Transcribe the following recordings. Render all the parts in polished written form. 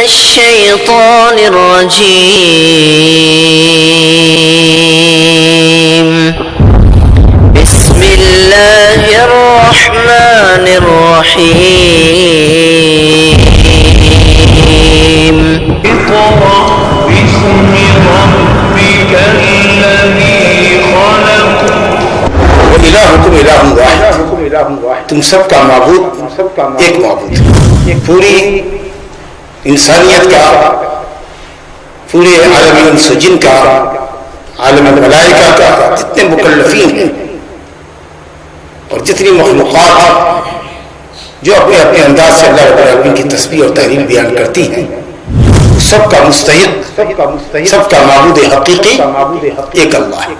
الشيطان الرجيم. بسم الله الرحمن الرحيم. اقرأ باسم ربك الذي خلق. وإلہکم الہ واحد، تم سب کا معبود ایک معبود، پوری انسانیت کا، پورے عالم انس و جن کا، عالم ملائکہ کا، جتنے مکلفین ہیں اور جتنی مخلوقات جو اپنے اپنے انداز سے اللہ رب العالمین کی تسبیح اور تحلیل بیان کرتی ہیں، سب کا مستحق، سب کا معبود حقیقی ایک اللہ ہے.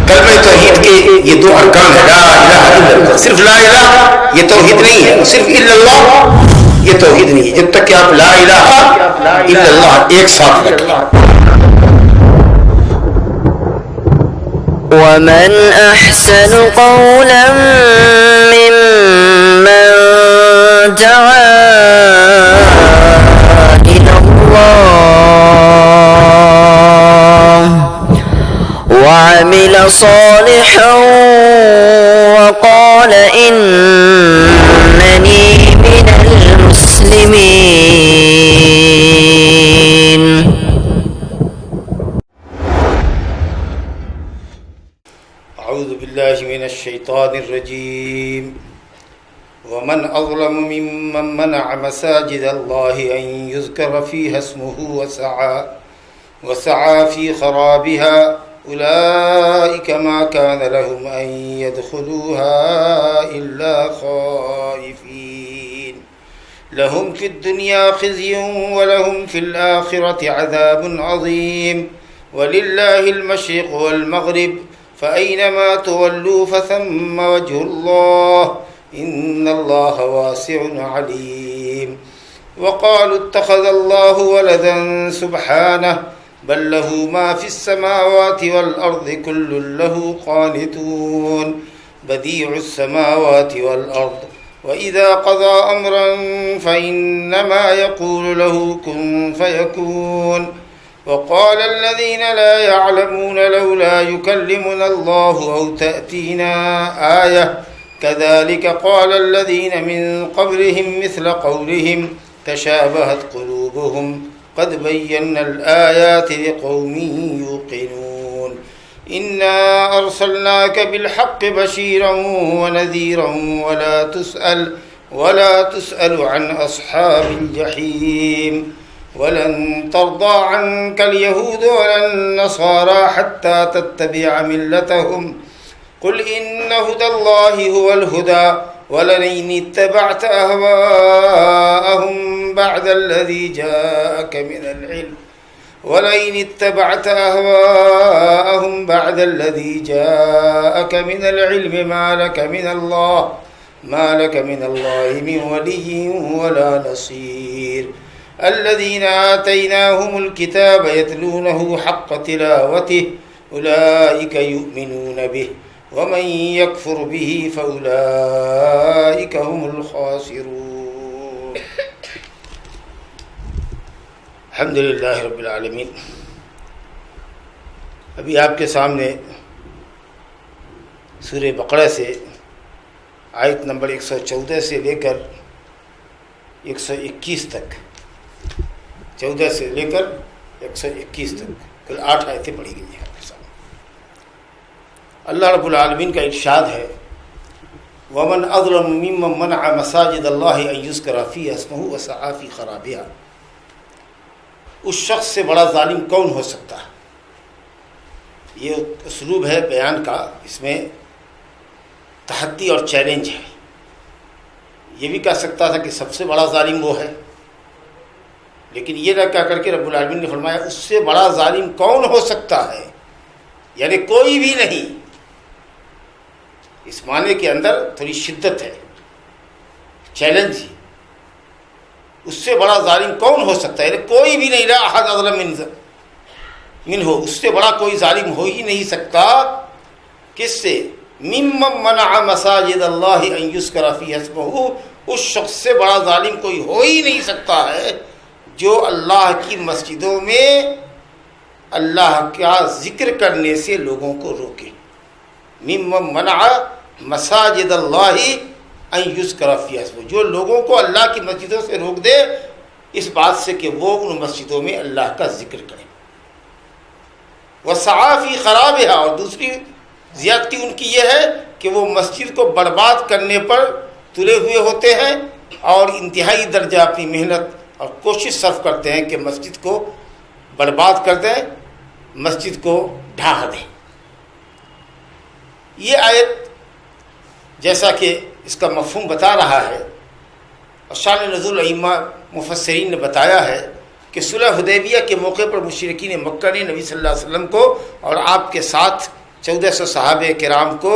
کلمہ توحید کے یہ دو ارکان ہے، لا الہ الا اللہ. صرف لا الہ یہ توحید نہیں ہے، صرف الا اللہ یہ توحید نہیں ہے، جب تک کہ آپ لا الہ الا اللہ ایک ساتھ رکھیں. ومن أحسن قولا ممن دعا إلى الله وعمل صالحا وقال إنني من المسلمين. اعوذ باللہ من الشیطان الرجیم. ومن اظلم ممن منع مساجد اللہ ان یذکر فیہا اسمہ وسعى في خرابها اولئک ما كان لهم ان يدخلوها الا خائفین لهم في الدنيا خزي ولهم في الآخرة عذاب عظيم ولله المشرق والمغرب فأينما تولوا فثم وجه الله إن الله واسع عليم. وقالوا اتخذ الله ولدا سبحانه بل له ما في السماوات والأرض كل له قانتون بديع السماوات والأرض وإذا قضى أمرا فإنما يقول له كن فيكون. وقال الذين لا يعلمون لولا يكلمنا الله أو تأتينا آية كذلك قال الذين من قبلهم مثل قولهم تشابهت قلوبهم قد بينا الآيات لقوم يوقنون. إنا أرسلناك بالحق بشيرا ونذيرا ولا تسأل عن أصحاب الجحيم. ولن ترضى عنك اليهود ولا النصارى حتى تتبع ملتهم قل إن هدى الله هو الهدى ولئن اتبعت أهواءهم بعد الذي جاءك من العلم ما لك من الله من ولي ولا نصير. الذين آتيناهم الكتاب يتلونه حق تلاوته أولئك يؤمنون به ومن يكفر به فأولئك هم الخاسرون. الحمد للہ رب العالمین. ابھی آپ کے سامنے سورہ بقرہ سے آیت نمبر 114 سے لے کر 121 تک، 14 سے لے کر 121 تک کل 8 آیتیں پڑھی گئی ہیں. اللہ رب العالمین کا ارشاد ہے وَمَنْ أَظْلَمُ مِمَّنْ مَنَعَ مَسَاجِدَ اللَّهِ أَنْ يُذْكَرَ فِيهَا اسْمُهُ وَسَعَى فِي خَرَابِهَا. اس شخص سے بڑا ظالم کون ہو سکتا ہے؟ یہ اسلوب ہے بیان کا، اس میں تحدی اور چیلنج ہے. یہ بھی کہہ سکتا تھا کہ سب سے بڑا ظالم وہ ہے، لیکن یہ نہ کہہ کر کے رب العالمین نے فرمایا اس سے بڑا ظالم کون ہو سکتا ہے، یعنی کوئی بھی نہیں. اس معنی کے اندر تھوڑی شدت ہے، چیلنج. اس سے بڑا ظالم کون ہو سکتا ہے، یعنی کوئی بھی نہیں. لا احد اظلم من منہ، اس سے بڑا کوئی ظالم ہو ہی نہیں سکتا. کس سے؟ ممن منع مساجد اللہ ان یذکر فیہا اسمہ، اس شخص سے بڑا ظالم کوئی ہو ہی نہیں سکتا ہے جو اللہ کی مسجدوں میں اللہ کا ذکر کرنے سے لوگوں کو روکے. ممن منع مساجد اللہ ان یذکر فیہا اسمہ، جو لوگوں کو اللہ کی مسجدوں سے روک دے اس بات سے کہ وہ ان مسجدوں میں اللہ کا ذکر کریں. وسعی فی خرابہا، اور دوسری زیادتی ان کی یہ ہے کہ وہ مسجد کو برباد کرنے پر تلے ہوئے ہوتے ہیں اور انتہائی درجہ اپنی محنت اور کوشش صرف کرتے ہیں کہ مسجد کو برباد کر دیں، مسجد کو ڈھا دیں. یہ آیت جیسا کہ اس کا مفہوم بتا رہا ہے اور شان نزول ائمہ مفسرین نے بتایا ہے کہ صلح حدیبیہ کے موقع پر مشرکین مکہ نے نبی صلی اللہ علیہ وسلم کو اور آپ کے ساتھ 1400 صحابہ کرام کو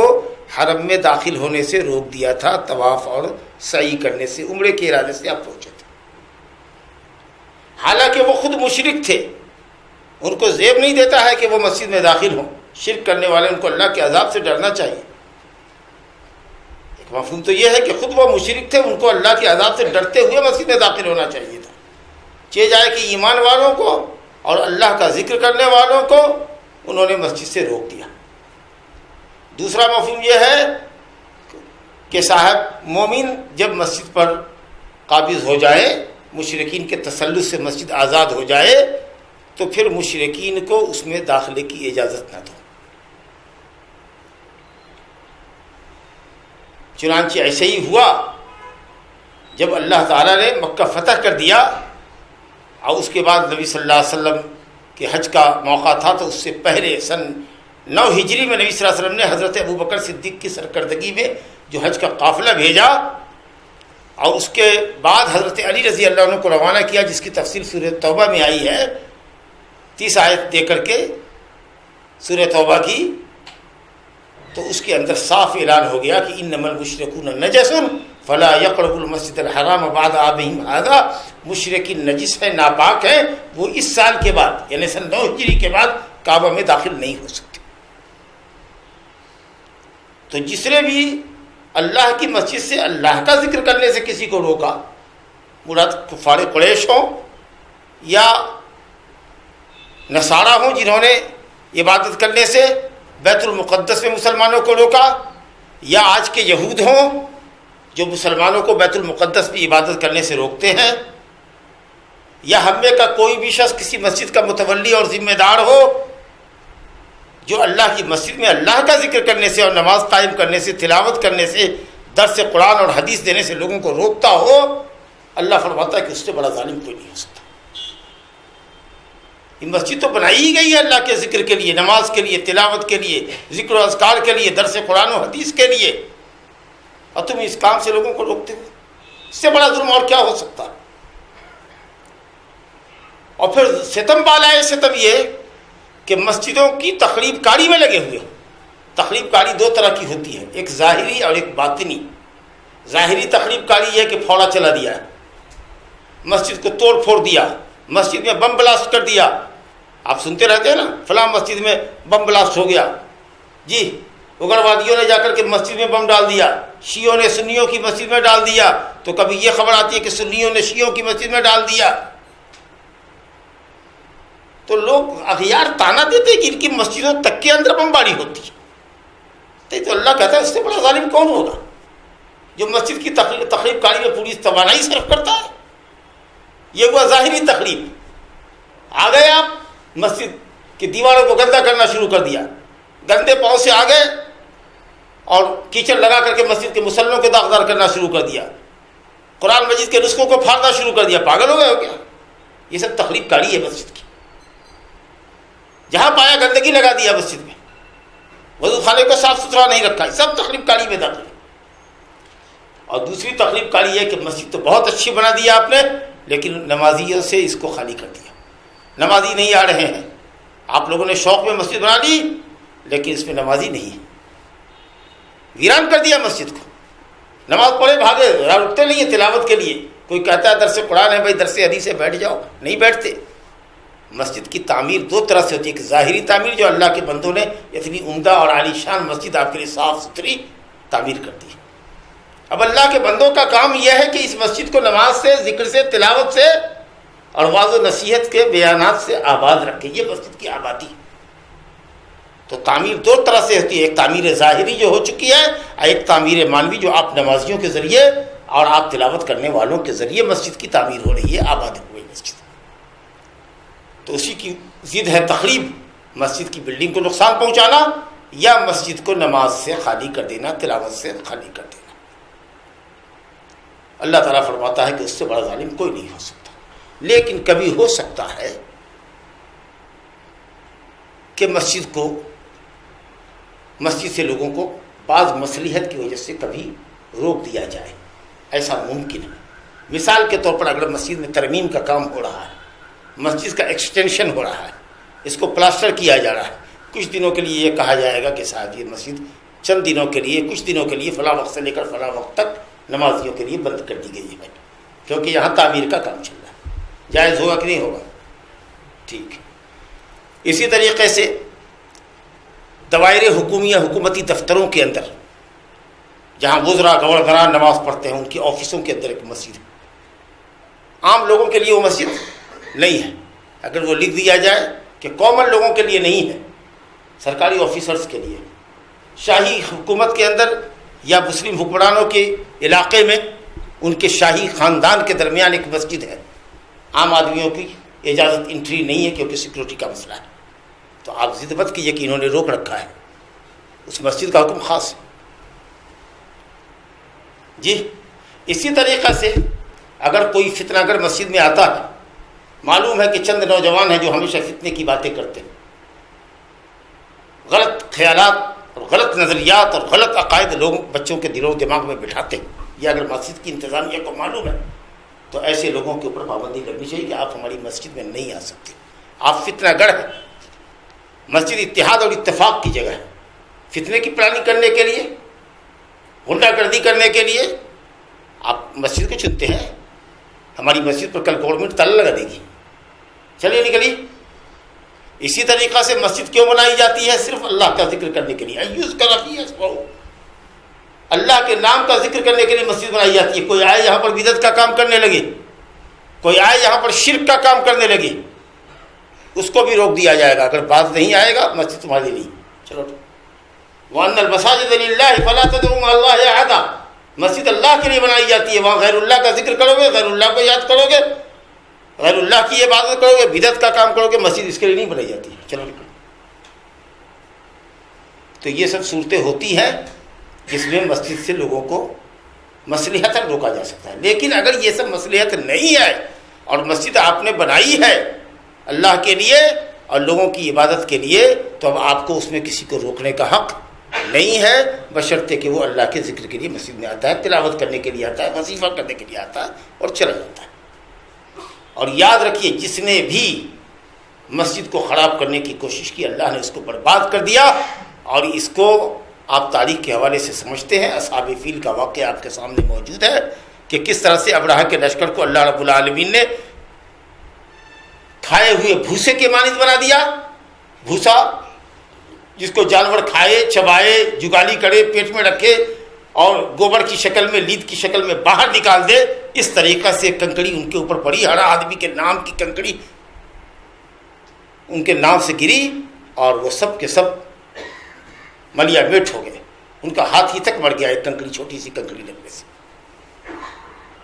حرم میں داخل ہونے سے روک دیا تھا، طواف اور سعی کرنے سے. عمرے کے ارادے سے آپ پہنچے تھے، حالانکہ وہ خود مشرک تھے. ان کو زیب نہیں دیتا ہے کہ وہ مسجد میں داخل ہوں. شرک کرنے والے ان کو اللہ کے عذاب سے ڈرنا چاہیے. ایک مفہوم تو یہ ہے کہ خود وہ مشرک تھے، ان کو اللہ کے عذاب سے ڈرتے ہوئے مسجد میں داخل ہونا چاہیے تھا. چاہے جائے کہ ایمان والوں کو اور اللہ کا ذکر کرنے والوں کو انہوں نے مسجد سے روک دیا. دوسرا مفہوم یہ ہے کہ صاحب مومن جب مسجد پر قابض ہو جائے، مشرکین کے تسلط سے مسجد آزاد ہو جائے، تو پھر مشرکین کو اس میں داخلے کی اجازت نہ دو. چنانچہ ایسے ہی ہوا جب اللہ تعالیٰ نے مکہ فتح کر دیا اور اس کے بعد نبی صلی اللہ علیہ وسلم کے حج کا موقع تھا، تو اس سے پہلے سن 9 ہجری میں نبی صلی اللہ علیہ وسلم نے حضرت ابوبکر صدیق کی سرکردگی میں جو حج کا قافلہ بھیجا اور اس کے بعد حضرت علی رضی اللہ عنہ کو روانہ کیا، جس کی تفصیل سورہ توبہ میں آئی ہے 30 آیت دے کر کے سورہ توبہ کی. تو اس کے اندر صاف اعلان ہو گیا کہ انما المشرکون نجس فلا یقربوا المسجد الحرام بعد عامہم ھذا، مشرکین نجس ہیں، ناپاک ہیں، وہ اس سال کے بعد یعنی سن 9 ہجری کے بعد کعبہ میں داخل نہیں ہو سکتے. تو جس نے بھی اللہ کی مسجد سے اللہ کا ذکر کرنے سے کسی کو روکا، مراد کفار قریش ہوں یا نصارہ ہوں جنہوں نے عبادت کرنے سے بیت المقدس میں مسلمانوں کو روکا، یا آج کے یہود ہوں جو مسلمانوں کو بیت المقدس میں عبادت کرنے سے روکتے ہیں، یا ہم میں کا کوئی بھی شخص کسی مسجد کا متولی اور ذمہ دار ہو جو اللہ کی مسجد میں اللہ کا ذکر کرنے سے اور نماز قائم کرنے سے، تلاوت کرنے سے، درس قرآن اور حدیث دینے سے لوگوں کو روکتا ہو، اللہ فرماتا ہے کہ اس سے بڑا ظالم کوئی نہیں ہو سکتا. یہ مسجد تو بنائی ہی گئی ہے اللہ کے ذکر کے لیے، نماز کے لیے، تلاوت کے لیے، ذکر و اذکار کے لیے، درس قرآن و حدیث کے لیے، اور تم اس کام سے لوگوں کو روکتے ہو. اس سے بڑا ظلم اور کیا ہو سکتا. اور پھر ستم بالا ہے ستم یہ کہ مسجدوں کی تخریب کاری میں لگے ہوئے. تخریب کاری 2 طرح کی ہوتی ہے، ایک ظاہری اور ایک باطنی. ظاہری تخریب کاری یہ کہ پھوڑا چلا دیا، مسجد کو توڑ پھوڑ دیا، مسجد میں بم بلاسٹ کر دیا. آپ سنتے رہتے ہیں نا، فلاں مسجد میں بم بلاسٹ ہو گیا. جی، اگروادیوں نے جا کر کے مسجد میں بم ڈال دیا، شیعوں نے سنیوں کی مسجد میں ڈال دیا. تو کبھی یہ خبر آتی ہے کہ سنیوں نے شیعوں کی مسجد میں ڈال دیا. تو لوگ اغیار تانا دیتے کہ ان کی مسجدوں تک کے اندر بمباری ہوتی ہے. تو اللہ کہتا ہے اس سے بڑا ظالم کون ہوگا جو مسجد کی تخریب کاری میں پوری توانائی صرف کرتا ہے. یہ ہوا ظاہری تخریب. آ گئے آپ مسجد کی دیواروں کو گندا کرنا شروع کر دیا، گندے پاؤں سے آ گئے اور کیچڑ لگا کر کے مسجد کے مسلوں کو داغدار کرنا شروع کر دیا، قرآن مجید کے نسخوں کو پھاڑنا شروع کر دیا. پاگل ہو گئے ہو کیا؟ یہ سب تخریب کاری ہے مسجد کی. جہاں پایا گندگی لگا دیا مسجد میں، وضو خانے کو صاف ستھرا نہیں رکھا، سب تخریب کاری میں داخل. اور دوسری تخریب کاری ہے کہ مسجد تو بہت اچھی بنا دی آپ نے، لیکن نمازیوں سے اس کو خالی کر دیا. نمازی نہیں آ رہے ہیں. آپ لوگوں نے شوق میں مسجد بنا لی لیکن اس میں نمازی نہیں ہے. ویران کر دیا مسجد کو. نماز پڑھے بھاگے، رکتے نہیں ہیں تلاوت کے لیے. کوئی کہتا ہے درس قرآن ہے، بھائی درس حدیث سے بیٹھ جاؤ، نہیں بیٹھتے. مسجد کی تعمیر دو طرح سے ہوتی ہے، ایک ظاہری تعمیر جو اللہ کے بندوں نے اتنی عمدہ اور عالی شان مسجد آپ کے لیے صاف ستھری تعمیر کر دی ہے۔ اب اللہ کے بندوں کا کام یہ ہے کہ اس مسجد کو نماز سے، ذکر سے، تلاوت سے اور واعظ و نصیحت کے بیانات سے آباد رکھے، یہ مسجد کی آبادی۔ تو تعمیر دو طرح سے ہوتی ہے، ایک تعمیر ظاہری جو ہو چکی ہے اور ایک تعمیر مانوی جو آپ نمازیوں کے ذریعے اور آپ تلاوت کرنے والوں کے ذریعے مسجد کی تعمیر ہو رہی ہے، آباد ہوئی مسجد۔ تو اسی کی ضد ہے تخریب، مسجد کی بلڈنگ کو نقصان پہنچانا یا مسجد کو نماز سے خالی کر دینا، تلاوت سے خالی کر دینا۔ اللہ تعالیٰ فرماتا ہے کہ اس سے بڑا ظالم کوئی نہیں ہو سکتا، لیکن کبھی ہو سکتا ہے کہ مسجد سے لوگوں کو بعض مصلحت کی وجہ سے کبھی روک دیا جائے، ایسا ممکن ہے۔ مثال کے طور پر اگر مسجد میں ترمیم کا کام ہو رہا ہے، مسجد کا ایکسٹینشن ہو رہا ہے، اس کو پلاسٹر کیا جا رہا ہے، کچھ دنوں کے لیے یہ کہا جائے گا کہ صاحب یہ مسجد چند دنوں کے لیے، کچھ دنوں کے لیے فلاں وقت سے لے کر فلاں وقت تک نمازیوں کے لیے بند کر دی گئی ہے، کیونکہ یہاں تعمیر کا کام چل رہا ہے۔ جائز ہوگا کہ نہیں ہوگا؟ ٹھیک ہے۔ اسی طریقے سے دوائر حکومیہ، حکومتی دفتروں کے اندر جہاں وزراء گورنران نماز پڑھتے ہیں، ان کی آفسوں کے اندر ایک مسجد ہے، عام لوگوں کے لیے وہ مسجد نہیں ہے۔ اگر وہ لکھ دیا جائے کہ کامن لوگوں کے لیے نہیں ہے، سرکاری آفیسرز کے لیے، شاہی حکومت کے اندر یا مسلم حکمرانوں کے علاقے میں ان کے شاہی خاندان کے درمیان ایک مسجد ہے، عام آدمیوں کی اجازت انٹری نہیں ہے کیونکہ سیکورٹی کا مسئلہ ہے، تو آپ ضد مت کیجیے کہ انہوں نے روک رکھا ہے، اس مسجد کا حکم خاص ہے۔ جی اسی طریقے سے اگر کوئی فتنہ گر مسجد میں آتا ہے، معلوم ہے کہ چند نوجوان ہیں جو ہمیشہ فتنے کی باتیں کرتے ہیں، غلط خیالات اور غلط نظریات اور غلط عقائد لوگ بچوں کے دلوں دماغ میں بٹھاتے ہیں، یہ اگر مسجد کی انتظامیہ کو معلوم ہے تو ایسے لوگوں کے اوپر پابندی لگنی چاہیے کہ آپ ہماری مسجد میں نہیں آ سکتے، آپ فتنہ گر ہیں۔ مسجد اتحاد اور اتفاق کی جگہ ہے، فتنے کی پلاننگ کرنے کے لیے، غنڈہ گردی کرنے کے لیے آپ مسجد کو چنتے ہیں۔ ہماری مسجد پر کل گورنمنٹ تالا لگا دے گی، چلیے نکلیے۔ اسی طریقہ سے مسجد کیوں بنائی جاتی ہے؟ صرف اللہ کا ذکر کرنے کے لیے، ایذکر فیہ اسمہ، اللہ کے نام کا ذکر کرنے کے لیے مسجد بنائی جاتی ہے۔ کوئی آئے یہاں پر بدعت کا کام کرنے لگے، کوئی آئے یہاں پر شرک کا کام کرنے لگے، اس کو بھی روک دیا جائے گا۔ اگر بات نہیں آئے گا مسجد تمہاری نہیں، چلو۔ وَأَنَّ الْمَسَاجِدَ لِلَّهِ فَلَا تَدْعُوا مَعَ اللَّهِ أَحَدًا، مسجد اللہ کے لیے بنائی جاتی ہے، وہاں غیر اللہ کا ذکر کرو گے، غیر اللہ کو یاد کرو گے، غیر اللہ کی عبادت کرو گے، بدعت کا کام کرو گے، مسجد اس کے لیے نہیں بنائی جاتی ہے، چلو نکلو۔ تو یہ سب صورتیں ہوتی ہیں جس میں مسجد سے لوگوں کو مصلحتاً روکا جا سکتا ہے، لیکن اگر یہ سب مصلحت نہیں ہے اور مسجد آپ نے بنائی ہے اللہ کے لیے اور لوگوں کی عبادت کے لیے، تو اب آپ کو اس میں کسی کو روکنے کا حق نہیں ہے، بشرطے کہ وہ اللہ کے ذکر کے لیے مسجد میں آتا ہے، تلاوت کرنے کے لیے آتا ہے، وظیفہ کرنے کے لیے آتا ہے اور چلا جاتا ہے۔ اور یاد رکھیے، جس نے بھی مسجد کو خراب کرنے کی کوشش کی، اللہ نے اس کو برباد کر دیا، اور اس کو آپ تاریخ کے حوالے سے سمجھتے ہیں۔ اصحاب فیل کا واقعہ آپ کے سامنے موجود ہے کہ کس طرح سے ابرہہ کے لشکر کو اللہ رب العالمین نے کھائے ہوئے بھوسے کے مانند بنا دیا، بھوسا جس کو جانور کھائے، چبائے، جگالی کرے، پیٹ میں رکھے اور گوبر کی شکل میں، لید کی شکل میں باہر نکال دے، اس طریقہ سے کنکڑی ان کے اوپر پڑی، ہر آدمی کے نام کی کنکڑی ان کے نام سے گری، اور وہ سب کے سب ملیا میٹ ہو گئے، ان کا ہاتھ ہی تک مر گیا ایک کنکڑی، چھوٹی سی کنکڑی لگنے سے۔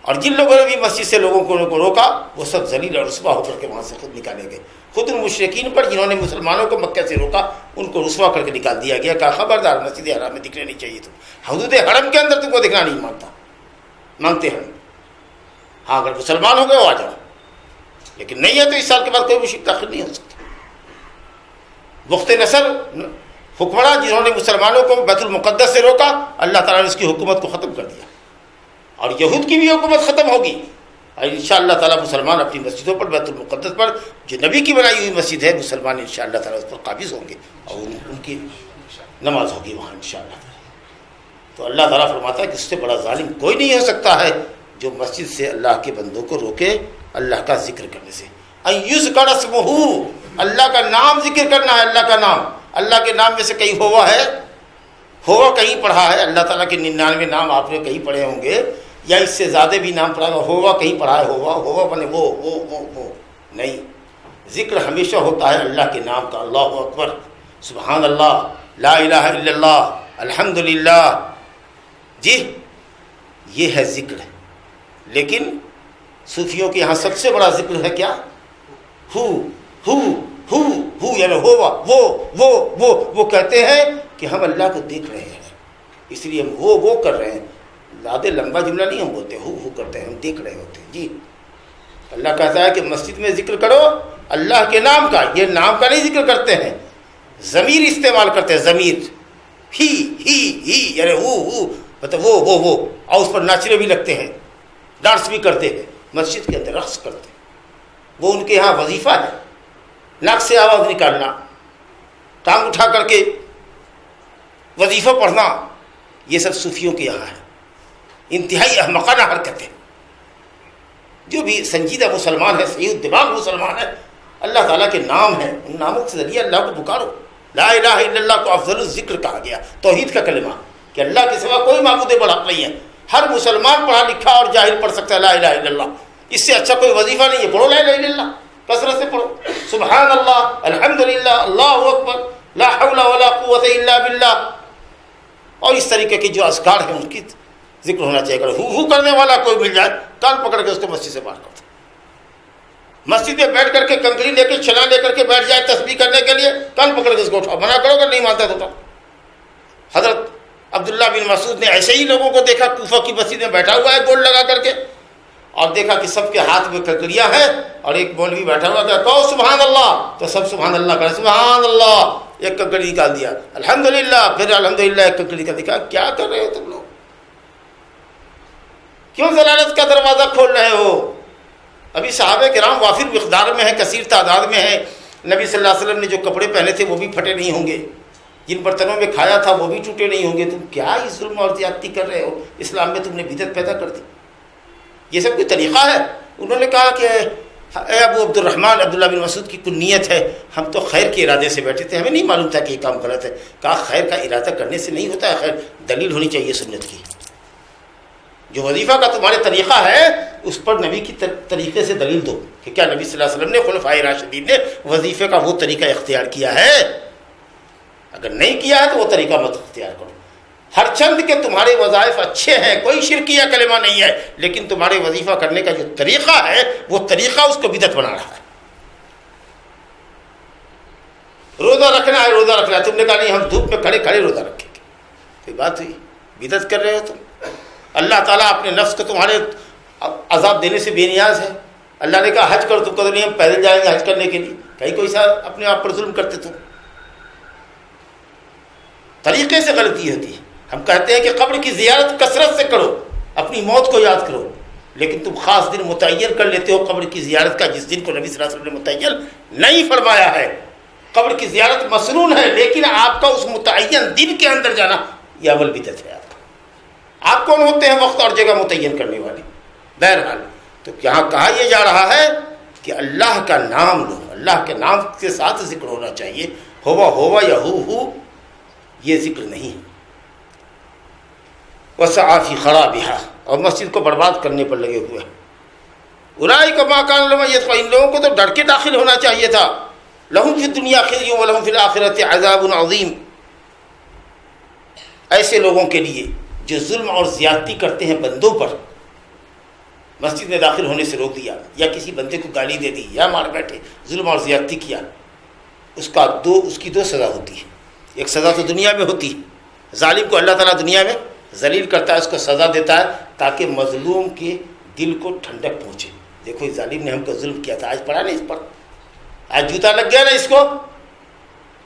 اور جن لوگوں نے بھی مسجد سے لوگوں کو روکا، وہ سب ذلیل اور رسوا ہو کر کے وہاں سے خود نکالے گئے۔ خود ان مشرکین پر جنہوں نے مسلمانوں کو مکہ سے روکا، ان کو رسوا کر کے نکال دیا گیا، کہا خبردار مسجد حرام میں دکھنے نہیں چاہیے، تم حدود حرم کے اندر تم کو دکھنا نہیں مانگتے ہیں، ہاں اگر مسلمان ہو گئے وہ آ جاؤ، لیکن نہیں ہے تو اس سال کے بعد کوئی مشرک داخل نہیں ہو سکتا۔ بخت نصر حکمراں جنہوں نے مسلمانوں کو بیت المقدس سے روکا، اللہ تعالیٰ نے اس کی حکومت کو ختم کر دیا، اور یہود کی بھی حکومت ختم ہوگی، اور انشاءاللہ تعالیٰ مسلمان اپنی مسجدوں پر، بیت المقدس پر جو نبی کی بنائی ہوئی مسجد ہے، مسلمان انشاءاللہ تعالیٰ اس پر قابض ہوں گے اور ان کی نماز ہوگی وہاں انشاءاللہ تعالیٰ۔ تو اللہ تعالیٰ فرماتا ہے کہ اس سے بڑا ظالم کوئی نہیں ہو سکتا ہے جو مسجد سے اللہ کے بندوں کو روکے اللہ کا ذکر کرنے سے۔ ان یذکر اسمہ، اللہ کا نام ذکر کرنا ہے، اللہ کا نام. اللہ کے نام میں سے کہیں ہوا ہے؟ ہوا کہیں پڑھا ہے؟ اللہ تعالیٰ کے 99 نام آپ نے کہیں پڑھے ہوں گے، یا اس سے زیادہ بھی نام پڑھا ہوگا. ہوا کہیں پڑھا ہے؟ ہوا بنے وہ نہیں. ذکر ہمیشہ ہوتا ہے اللہ کے نام کا. اللہ اکبر، سبحان اللہ، لا الہ الا اللہ، الحمدللہ. جی یہ ہے ذکر. لیکن صوفیوں کے یہاں سب سے بڑا ذکر ہے کیا؟ ہو یعنی ہوا، وہ کہتے ہیں کہ ہم اللہ کو دیکھ رہے ہیں، اس لیے ہم وہ کر رہے ہیں. زیادہ لمبا جملہ نہیں ہم بولتے، ہو کرتے ہیں، ہم دیکھ رہے ہوتے ہیں. جی اللہ کہتا ہے کہ مسجد میں ذکر کرو اللہ کے نام کا. یہ نام کا نہیں ذکر کرتے ہیں، ضمیر استعمال کرتے ہیں. ضمیر ہی یعنی ہو مطلب وہ اور اس پر ناچنے بھی لگتے ہیں، ڈانس بھی کرتے ہیں، مسجد کے اندر رقص کرتے ہیں. وہ ان کے یہاں وظیفہ ہے، ناک سے آواز نکالنا، ٹانگ اٹھا کر کے وظیفہ پڑھنا. یہ سب صوفیوں کے یہاں ہے. انتہائی احمقانہ حرکتیں. جو بھی سنجیدہ مسلمان ہے، صحیح دماغ مسلمان ہے، اللہ تعالیٰ کے نام ہیں، ان ناموں کے ذریعے اللہ کو پکارو. لا الہ الا اللہ کو افضل الذکر کہا گیا، توحید کا کلمہ کہ اللہ کے سوا کوئی معبود برحق نہیں ہے. ہر مسلمان پڑھا لکھا اور جاہل پڑھ سکتا ہے لا الہ الا اللہ. اس سے اچھا کوئی وظیفہ نہیں ہے. پڑھو لا الہ الا اللہ، کثرت سے پڑھو. سبحان اللہ، الحمدللہ، اللہ اکبر، لا حول ولا قوت الا باللہ. اور اس طریقے کے جو اذکار ہیں ان کی ذکر ہونا چاہیے. اگر ہو کرنے والا کوئی مل جائے، کان پکڑ کے اس کو مسجد سے باہر کر دو. مسجد میں بیٹھ کر کے کنکری لے کے چھلا لے کر کے بیٹھ جائے تسبیح کرنے کے لیے، کان پکڑ کے اس کو اٹھاؤ. منع کرو اگر نہیں مانتا تو. حضرت عبداللہ بن مسعود نے ایسے ہی لوگوں کو دیکھا، کوفہ کی مسجد میں بیٹھا ہوا ہے گول لگا کر کے، اور دیکھا کہ سب کے ہاتھ میں کنکریاں ہیں اور ایک مولوی بیٹھا ہوا تھا. کہو سبحان اللہ، تو سب سبحان اللہ کرے. سبحان اللہ، ایک کنکری نکال دیا. الحمدللہ، پھر الحمدللہ ایک کنکری نکال دیا. کیا کر رہے ہو تم لوگ؟ کیوں ضلالت کا دروازہ کھول رہے ہو؟ ابھی صحابہ کرام وافر مقدار میں ہیں، کثیر تعداد میں ہیں. نبی صلی اللہ علیہ وسلم نے جو کپڑے پہنے تھے وہ بھی پھٹے نہیں ہوں گے، جن برتنوں میں کھایا تھا وہ بھی ٹوٹے نہیں ہوں گے. تم کیا ہی ظلم اور زیادتی کر رہے ہو؟ اسلام میں تم نے بدعت پیدا کر دی. یہ سب کوئی طریقہ ہے؟ انہوں نے کہا کہ اے ابو عبد الرحمن، عبداللہ بن مسعود کی کوئی نیت ہے، ہم تو خیر کے ارادے سے بیٹھے تھے، ہمیں نہیں معلوم تھا کہ یہ کام غلط ہے. کہا خیر کا ارادہ کرنے سے نہیں ہوتا ہے، خیر دلیل ہونی چاہیے سنت کی. جو وظیفہ کا تمہارے طریقہ ہے اس پر نبی کی طریقے سے دلیل دو کہ کیا نبی صلی اللہ علیہ وسلم نے، خلفائے راشدین نے وظیفے کا وہ طریقہ اختیار کیا ہے. اگر نہیں کیا ہے تو وہ طریقہ مت اختیار کرو. ہر چند کے تمہارے وظائف اچھے ہیں، کوئی شرکیہ کلمہ نہیں ہے، لیکن تمہارے وظیفہ کرنے کا جو طریقہ ہے وہ طریقہ اس کو بدعت بنا رہا ہے. روزہ رکھنا ہے، روزہ رکھنا ہے، تم نے کہا نہیں ہم دھوپ میں کھڑے کھڑے روزہ رکھیں گے. کوئی بات ہوئی؟ بدعت کر رہے ہو تم. اللہ تعالیٰ اپنے نفس کو تمہارے عذاب دینے سے بے نیاز ہے. اللہ نے کہا حج کرو، تم کہتے نہیں ہم پیدل جائیں گے حج کرنے کے لیے. کہیں کوئی سا اپنے آپ پر ظلم کرتے تم. طریقے سے غلطی ہوتی ہے. ہم کہتے ہیں کہ قبر کی زیارت کثرت سے کرو، اپنی موت کو یاد کرو، لیکن تم خاص دن متعین کر لیتے ہو قبر کی زیارت کا، جس دن کو نبی صلی اللہ علیہ وسلم نے متعین نہیں فرمایا ہے. قبر کی زیارت مسنون ہے، لیکن آپ کا اس متعین دن کے اندر جانا یہ عمل بدعت ہے. آپ کون ہوتے ہیں وقت اور جگہ متعین کرنے والے؟ بہرحال تو یہاں کہا یہ جا رہا ہے کہ اللہ کا نام لو، اللہ کے نام کے ساتھ ذکر ہونا چاہیے. ہوا یا ہو یہ ذکر نہیں ہے. وسعى في خرابها، اور مسجد کو برباد کرنے پر لگے ہوئے ہیں. اولئک ما كان لهم يتقون، ان لوگوں کو تو ڈر کے داخل ہونا چاہیے تھا. لهم في الدنيا خزي ولهم في الآخرة عذاب عظيم. ایسے لوگوں کے لیے جو ظلم اور زیادتی کرتے ہیں بندوں پر، مسجد میں داخل ہونے سے روک دیا، یا کسی بندے کو گالی دے دی، یا مار بیٹھے، ظلم اور زیادتی کیا، اس کی دو سزا ہوتی ہے. ایک سزا تو دنیا میں ہوتی ہے، ظالم کو اللہ تعالیٰ دنیا میں ذلیل کرتا ہے، اس کو سزا دیتا ہے تاکہ مظلوم کے دل کو ٹھنڈک پہنچے. دیکھو اس ظالم نے ہم کو ظلم کیا تھا، آج پڑا نہیں اس پر، آج جوتا لگ گیا نا اس کو،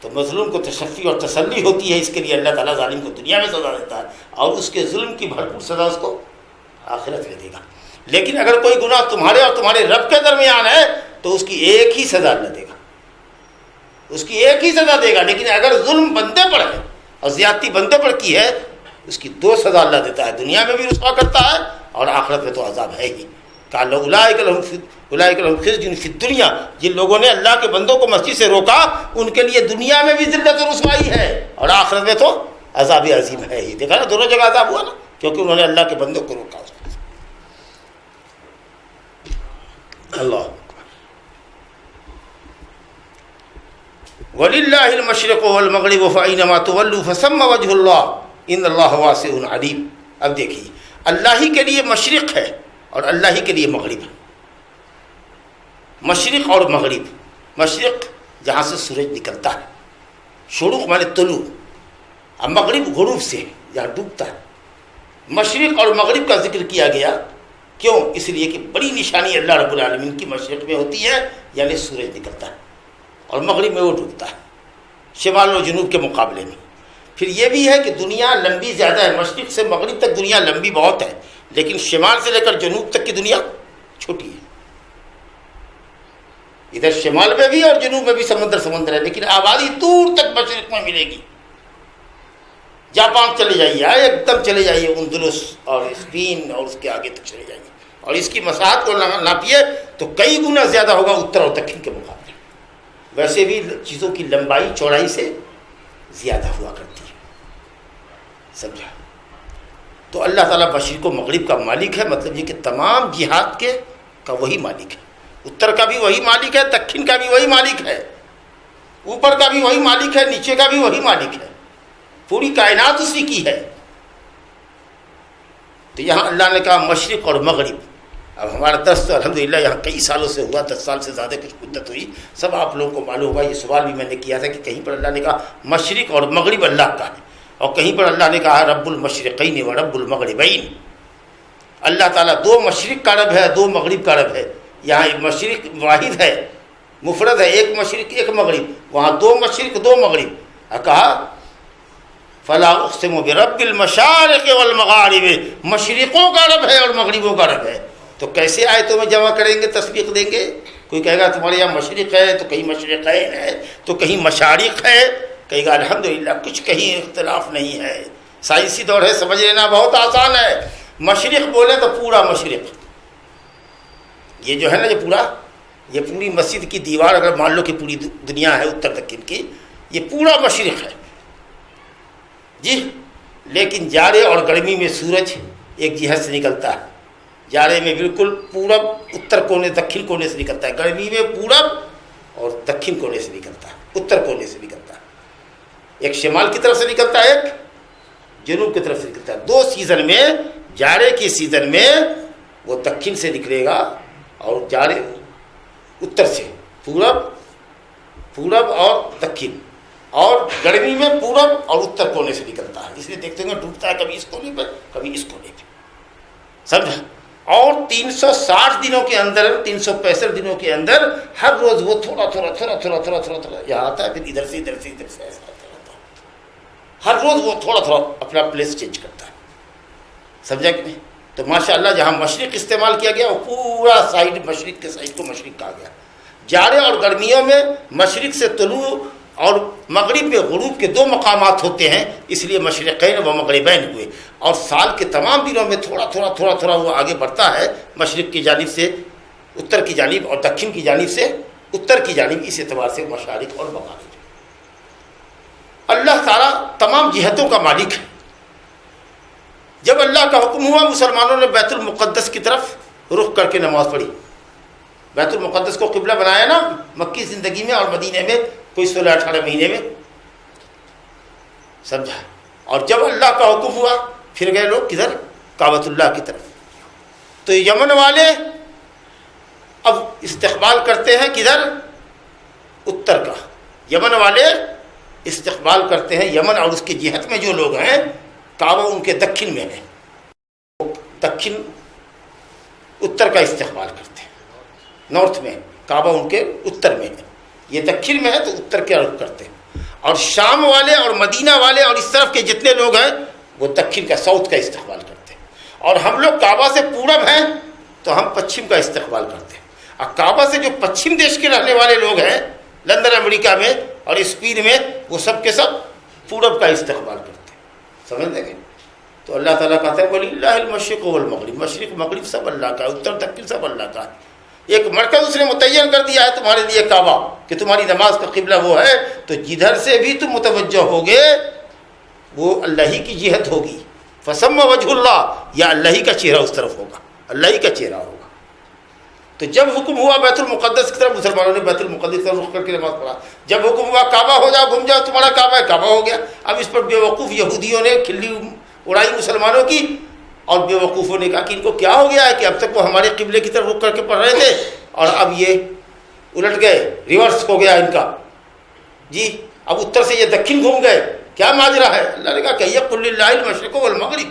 تو مظلوم کو تشفی اور تسلی ہوتی ہے. اس کے لیے اللہ تعالیٰ ظالم کو دنیا میں سزا دیتا ہے اور اس کے ظلم کی بھرپور سزا اس کو آخرت میں دے گا. لیکن اگر کوئی گناہ تمہارے اور تمہارے رب کے درمیان ہے تو اس کی ایک ہی سزا اللہ دے گا، اس کی ایک ہی سزا دے گا. لیکن اگر ظلم بندے پر ہے اور زیادتی بندے پر کی ہے، اس کی دو سزا اللہ دیتا ہے، دنیا میں بھی رسوا کرتا ہے اور آخرت میں تو عذاب ہے ہی. کہا اولئک لہم خزی فی الدنیا، جن لوگوں نے اللہ کے بندوں کو مسجد سے روکا ان کے لیے دنیا میں بھی ذلت و رسوائی ہے اور آخرت میں تو عذاب عظیم ہے ہی. دیکھا نا دونوں جگہ عذاب ہوا نا، کیونکہ انہوں نے اللہ کے بندوں کو روکا. اللہ وَلِلَّهِ الْمَشْرِقُ وَالْمَغْرِبُ فَأَيْنَمَا تُوَلُّوا فَثَمَّ وَجْهُ اللَّهِ إِنَّ اللَّهَ وَاسِعٌ عَلِيمٌ. اب دیکھیے اللہ ہی کے لیے مشرق ہے اور اللہ ہی کے لیے مغرب ہے. مشرق اور مغرب، مشرق جہاں سے سورج نکلتا ہے، شروق مانے طلوع، اب مغرب غروب سے جہاں ڈوبتا ہے. مشرق اور مغرب کا ذکر کیا گیا کیوں؟ اس لیے کہ بڑی نشانی اللہ رب العالمین کی مشرق میں ہوتی ہے، یعنی سورج نکلتا ہے، اور مغرب میں وہ ڈوبتا ہے، شمال و جنوب کے مقابلے میں. پھر یہ بھی ہے کہ دنیا لمبی زیادہ ہے، مشرق سے مغرب تک دنیا لمبی بہت ہے، لیکن شمال سے لے کر جنوب تک کی دنیا چھوٹی ہے. ادھر شمال میں بھی اور جنوب میں بھی سمندر ہے، لیکن آبادی دور تک مشرق میں ملے گی. جاپان چلے جائیے، ایک دم چلے جائیے اندلس اور اسپین اور اس کے آگے تک چلے جائیے، اور اس کی مساحت کو ناپیے تو کئی گنا زیادہ ہوگا اتر اور دکن کے مقابلے. ویسے بھی چیزوں کی لمبائی چوڑائی سے زیادہ ہوا کرتی ہے، سمجھا؟ تو اللہ تعالیٰ مشرق و مغرب کا مالک ہے، مطلب یہ کہ تمام جہات کا وہی مالک ہے. اتر کا بھی وہی مالک ہے، دکن کا بھی وہی مالک ہے، اوپر کا بھی وہی مالک ہے، نیچے کا بھی وہی مالک ہے. پوری کائنات اسی کی ہے. تو یہاں اللہ نے کہا مشرق اور مغرب. اب ہمارا درس تو الحمدللہ یہاں کئی سالوں سے ہوا، 10 سال سے زیادہ کچھ مدت ہوئی. سب آپ لوگوں کو معلوم ہوگا، یہ سوال بھی میں نے کیا تھا کہ کہیں پر اللہ نے کہا مشرق اور مغرب اللہ کا ہے، اور کہیں پر اللہ نے کہا رب المشرقین و رب المغربین. اللہ تعالیٰ دو مشرق کا رب ہے، دو مغرب کا رب ہے. یہاں ایک مشرق واحد ہے، مفرد ہے، ایک مشرق ایک مغرب. وہاں دو مشرق دو مغرب. کہا فلا اقسم برب المشارق والمغارب، مشرقوں کا رب ہے اور مغربوں کا رب ہے. تو کیسے آیتوں میں جمع کریں گے، تصدیق دیں گے؟ کوئی کہے گا تمہارے یہاں مشرق ہے تو کہیں مشرقین ہے تو کہیں مشارق ہے، کہے گا الحمدللہ کچھ کہیں اختلاف نہیں ہے. سائنسی دور ہے، سمجھ لینا بہت آسان ہے. مشرق بولے تو پورا مشرق، یہ جو ہے نا یہ پوری مسجد کی دیوار اگر مان لو کہ پوری دنیا ہے اتر دکن کی، یہ پورا مشرق ہے جی. لیکن جاڑے اور گرمی میں سورج ایک جہت سے نکلتا ہے. جاڑے میں بالکل پورب اتر کونے دکن کونے سے نکلتا ہے، گرمی میں پورب اور دکن کونے سے نکلتا ہے، اتر کونے سے نکلتا ہے. ایک شمال کی طرف سے نکلتا ہے، ایک جنوب کی طرف سے نکلتا ہے. دو سیزن میں، جاڑے کے سیزن میں وہ دکن سے نکلے گا اور جاڑے اتر سے، پورب اور دکن، اور گرمی میں پورب اور اتر کونے سے نکلتا ہے. اس لیے دیکھتے ہیں ڈوبتا ہے کبھی اس کونے پہ کبھی اس کونے پہ، سمجھا؟ اور 360 دنوں کے اندر، 365 دنوں کے اندر ہر روز وہ تھوڑا یہاں آتا ہے، پھر ادھر سے ایسا آتا رہتا ہے. ہر روز وہ تھوڑا اپنا پلیس چینج کرتا ہے، سمجھا کہ نہیں؟ تو ماشاءاللہ جہاں مشرق استعمال کیا گیا وہ پورا سائڈ، مشرق کے سائڈ کو مشرق کہا گیا. جاڑے اور گرمیوں میں مشرق سے طلوع اور مغرب میں غروب کے دو مقامات ہوتے ہیں، اس لیے مشرقین و مغربین ہوئے. اور سال کے تمام دنوں میں تھوڑا وہ آگے بڑھتا ہے، مشرق کی جانب سے اتر کی جانب اور دکن کی جانب سے اتر کی جانب. اس اعتبار سے مشارق اور مغارب. اللہ تعالیٰ تمام جہتوں کا مالک ہے. جب اللہ کا حکم ہوا مسلمانوں نے بیت المقدس کی طرف رخ کر کے نماز پڑھی. بیت المقدس کو قبلہ بنایا نا مکی زندگی میں اور مدینے میں کوئی 16-18 مہینے میں، سمجھا؟ اور جب اللہ کا حکم ہوا پھر گئے لوگ کدھر؟ کعبۃ اللہ کی طرف. تو یمن والے اب استقبال کرتے ہیں کدھر؟ اتر کا. یمن والے استقبال کرتے ہیں، یمن اور اس کی جہت میں جو لوگ ہیں کعبہ ان کے دکن میں ہے، دکن اتر کا استقبال کرتے ہیں. نارتھ میں کعبہ ان کے اتر میں ہے، یہ دکن میں ہے تو اتر کے رخ کرتے ہیں. اور شام والے اور مدینہ والے اور اس طرف کے جتنے لوگ ہیں وہ دکن کا، ساؤتھ کا استقبال کرتے ہیں. اور ہم لوگ کعبہ سے پورب ہیں تو ہم پچھم کا استقبال کرتے ہیں. اور کعبہ سے جو پچھم دیش کے رہنے والے لوگ ہیں لندن امریکہ میں اور اسپین میں، وہ سب کے سب پورب کا استقبال کرتے ہیں. سمجھ لیں گے؟ تو تو اللہ تعالیٰ کہتا ہے وَلِلَّهِ الْمَشْرِقُ وَالْمَغْرِبُ، مشرق مغرب سب اللہ کا ہے، اتر دکن سب اللہ کا ہے۔ ایک مرکز اس نے متعین کر دیا ہے تمہارے لیے کعبہ کہ تمہاری نماز کا قبلہ وہ ہے، تو جدھر سے بھی تم متوجہ ہوگے وہ اللہ ہی کی جہت ہوگی۔ فَسَمَّ وَجْهُ اللَّهِ، یا اللہ ہی کا چہرہ اس طرف ہوگا، اللہ ہی کا چہرہ ہوگا۔ تو جب حکم ہوا بیت المقدس کی طرف، مسلمانوں نے بیت المقدس کی طرف رخ کر کے نماز پڑھا۔ جب حکم ہوا کعبہ ہو جاؤ، گھوم جاؤ، تمہارا کعبہ ہے، کعبہ ہو گیا۔ اب اس پر بیوقوف یہودیوں نے کھلی اڑائی مسلمانوں کی، اور بیوقوفوں نے کہا کہ ان کو کیا ہو گیا ہے کہ اب تک وہ ہمارے قبلے کی طرف رخ کر کے پڑھ رہے تھے اور اب یہ الٹ گئے، ریورس ہو گیا ان کا، جی اب اتر سے یہ دکن گھوم گئے، کیا ماجرا ہے؟ اللہ نے کہا کہ قُلْ لِلَّهِ الْمَشْرِقُ وَالْمَغْرِبُ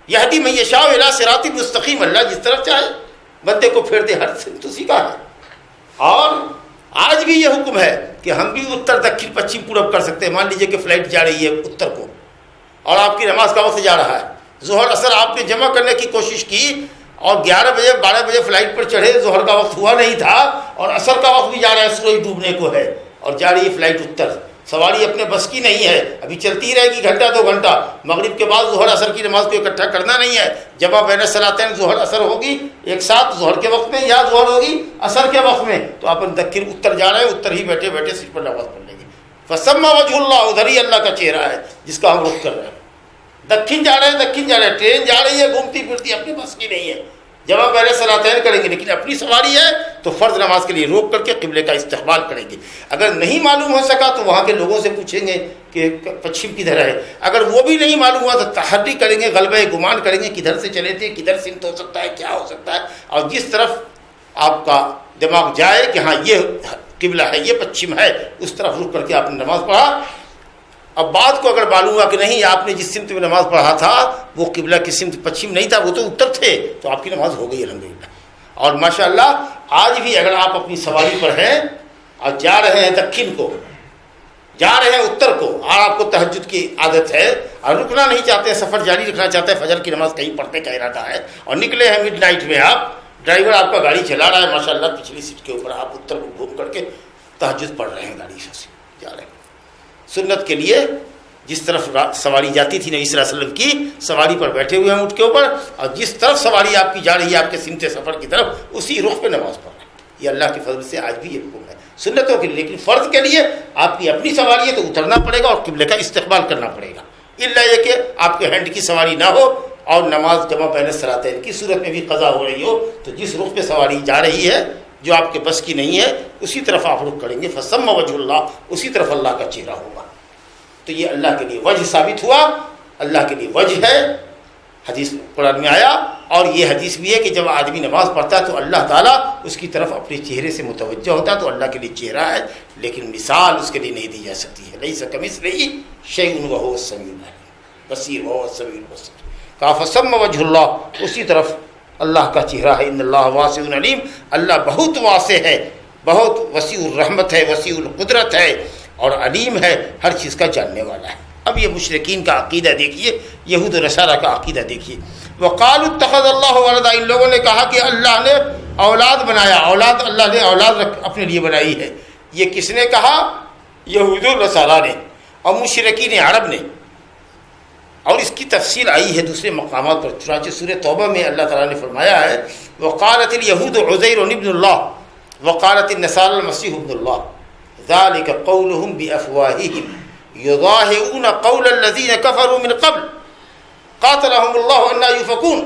یہدی من یشاء الی صراط مستقیم، اللہ جس طرف چاہے بندے کو پھیر دے، ہر سمت اسی کا ہے۔ اور آج بھی یہ حکم ہے کہ ہم بھی اتر دکن پچھم پورب کر سکتے ہیں۔ مان لیجئے کہ فلائٹ جا رہی ہے اتر کو اور آپ کی نماز کا وقت جا رہا ہے، ظہر اثر آپ نے جمع کرنے کی کوشش کی اور 11 بجے 12 بجے فلائٹ پر چڑھے، ظہر کا وقت ہوا نہیں تھا اور اثر کا وقت بھی جا رہا ہے، سورج ڈوبنے کو ہے اور جا رہی ہے فلائٹ اتر، سواری اپنے بس کی نہیں ہے، ابھی چلتی رہے گی گھنٹہ 2 گھنٹہ، مغرب کے بعد ظہر اثر کی نماز کو اکٹھا کرنا نہیں ہے، جمع بین الصلاتین ظہر اثر ہوگی ایک ساتھ ظہر کے وقت میں یا ظہر ہوگی اثر کے وقت میں، تو اپن دکن اتر جا رہے ہیں، اتر ہی بیٹھے بیٹھے سیٹ پر نماز پڑھ لیں گے۔ فَسَمَّ وَجْهُ اللَّهِ، ادھر ہی اللہ کا چہرہ ہے جس کا ہم رخ کر رہے ہیں۔ دکن جا رہے ہیں، دکن جا رہے ہیں، ٹرین جا رہی ہے گھومتی پھرتی، اپنی بس کی نہیں ہے، جمع پہلے صلاتین کریں گے، لیکن اپنی سواری ہے تو فرض نماز کے لیے روک کر کے قبلے کا استقبال کریں گے۔ اگر نہیں معلوم ہو سکا تو وہاں کے لوگوں سے پوچھیں گے کہ پچھم کدھر ہے، اگر وہ بھی نہیں معلوم ہوا تو تحری کریں گے، غلبہ گمان کریں گے کدھر سے چلے تھے، کدھر سمت ہو سکتا ہے، کیا ہو سکتا ہے، اور جس طرف آپ کا دماغ جائے کہ ہاں یہ قبلہ ہے، یہ پچھم ہے، اس طرف رک کر کے آپ نے نماز پڑھا۔ اب بات کو اگر معلوم ہوا کہ نہیں آپ نے جس سمت میں نماز پڑھا تھا وہ قبلہ کی سمت پچھم نہیں تھا، وہ تو اتر تھے، تو آپ کی نماز ہو گئی الحمدللہ۔ اور ماشاءاللہ آج بھی اگر آپ اپنی سواری پر ہیں اور جا رہے ہیں دکن کو، جا رہے ہیں اتر کو، اور آپ کو تہجد کی عادت ہے اور رکنا نہیں چاہتے ہیں، سفر جاری رکھنا چاہتے ہیں، فجر کی نماز کہیں پڑھنے کا ارادہ ہے اور نکلے ہیں مڈ نائٹ میں، آپ ڈرائیور آپ کا گاڑی چلا رہا ہے ماشاءاللہ پچھلی سیٹ کے اوپر، آپ اتر کو گھوم کر کے تہجد پڑھ رہے ہیں، گاڑی سے جا رہے ہیں سنت کے لیے، جس طرف سواری جاتی تھی نبی صلی اللہ علیہ وسلم کی سواری پر بیٹھے ہوئے ہیں اونٹ کے اوپر، اور جس طرف سواری آپ کی جا رہی ہے آپ کے سمت سفر کی طرف، اسی رخ پہ نماز پڑھ رہے ہیں۔ یہ اللہ کے فضل سے آج بھی یہ حکم ہے سنتوں کے لیے، لیکن فرض کے لیے آپ کی اپنی سواری ہے تو اترنا پڑے گا اور قبلے کا استقبال کرنا پڑے گا، الا یہ کہ آپ کے ہینڈ کی سواری نہ ہو اور نماز جمع بین الصلاتین کی صورت میں بھی قضا ہو رہی ہو، تو جس رخ پہ سواری جا رہی ہے جو آپ کے بس کی نہیں ہے اسی طرف آپ رخ کریں گے۔ فَسَمَّ وَجْهُ اللَّهِ، اسی طرف اللہ کا چہرہ ہوگا۔ تو یہ اللہ کے لیے وجہ ثابت ہوا، اللہ کے لیے وجہ ہے، حدیث قرآن میں آیا، اور یہ حدیث بھی ہے کہ جب آدمی نماز پڑھتا ہے تو اللہ تعالیٰ اس کی طرف اپنے چہرے سے متوجہ ہوتا ہے، تو اللہ کے لیے چہرہ ہے، لیکن مثال اس کے لیے نہیں دی جا سکتی ہے۔ لیس کمثلہ شیء وہو السمیع البصیر، وہو السمیع البصیر۔ کہا فَسَمَّ وَجْهُ اللَّهِ، اسی طرف اللہ کا چہرہ ہے۔ ان اللہ واسع علیم، اللہ بہت واسع ہے، بہت وسیع الرحمت ہے، وسیع القدرت ہے اور علیم ہے، ہر چیز کا جاننے والا ہے۔ اب یہ مشرکین کا عقیدہ دیکھیے، یہود و نصارہ کا عقیدہ دیکھیے۔ وقالوا اتخذ اللہ ولدا، ان لوگوں نے کہا کہ اللہ نے اولاد بنایا، اولاد اللہ نے اولاد اپنے لیے بنائی ہے۔ یہ کس نے کہا؟ یہود و نصارہ نے اور مشرکین عرب نے، اور اس کی تفصیل آئی ہے دوسرے مقامات پر، چنانچہ سورہ توبہ میں اللہ تعالیٰ نے فرمایا ہے وقالت الیہود عزیر ابن اللہ وقالت النصارى المسیح ابن اللہ ذلك قولهم بأفواههم يضاهئون قول الذين كفروا من قبل قاتلهم الله أنى يؤفكون۔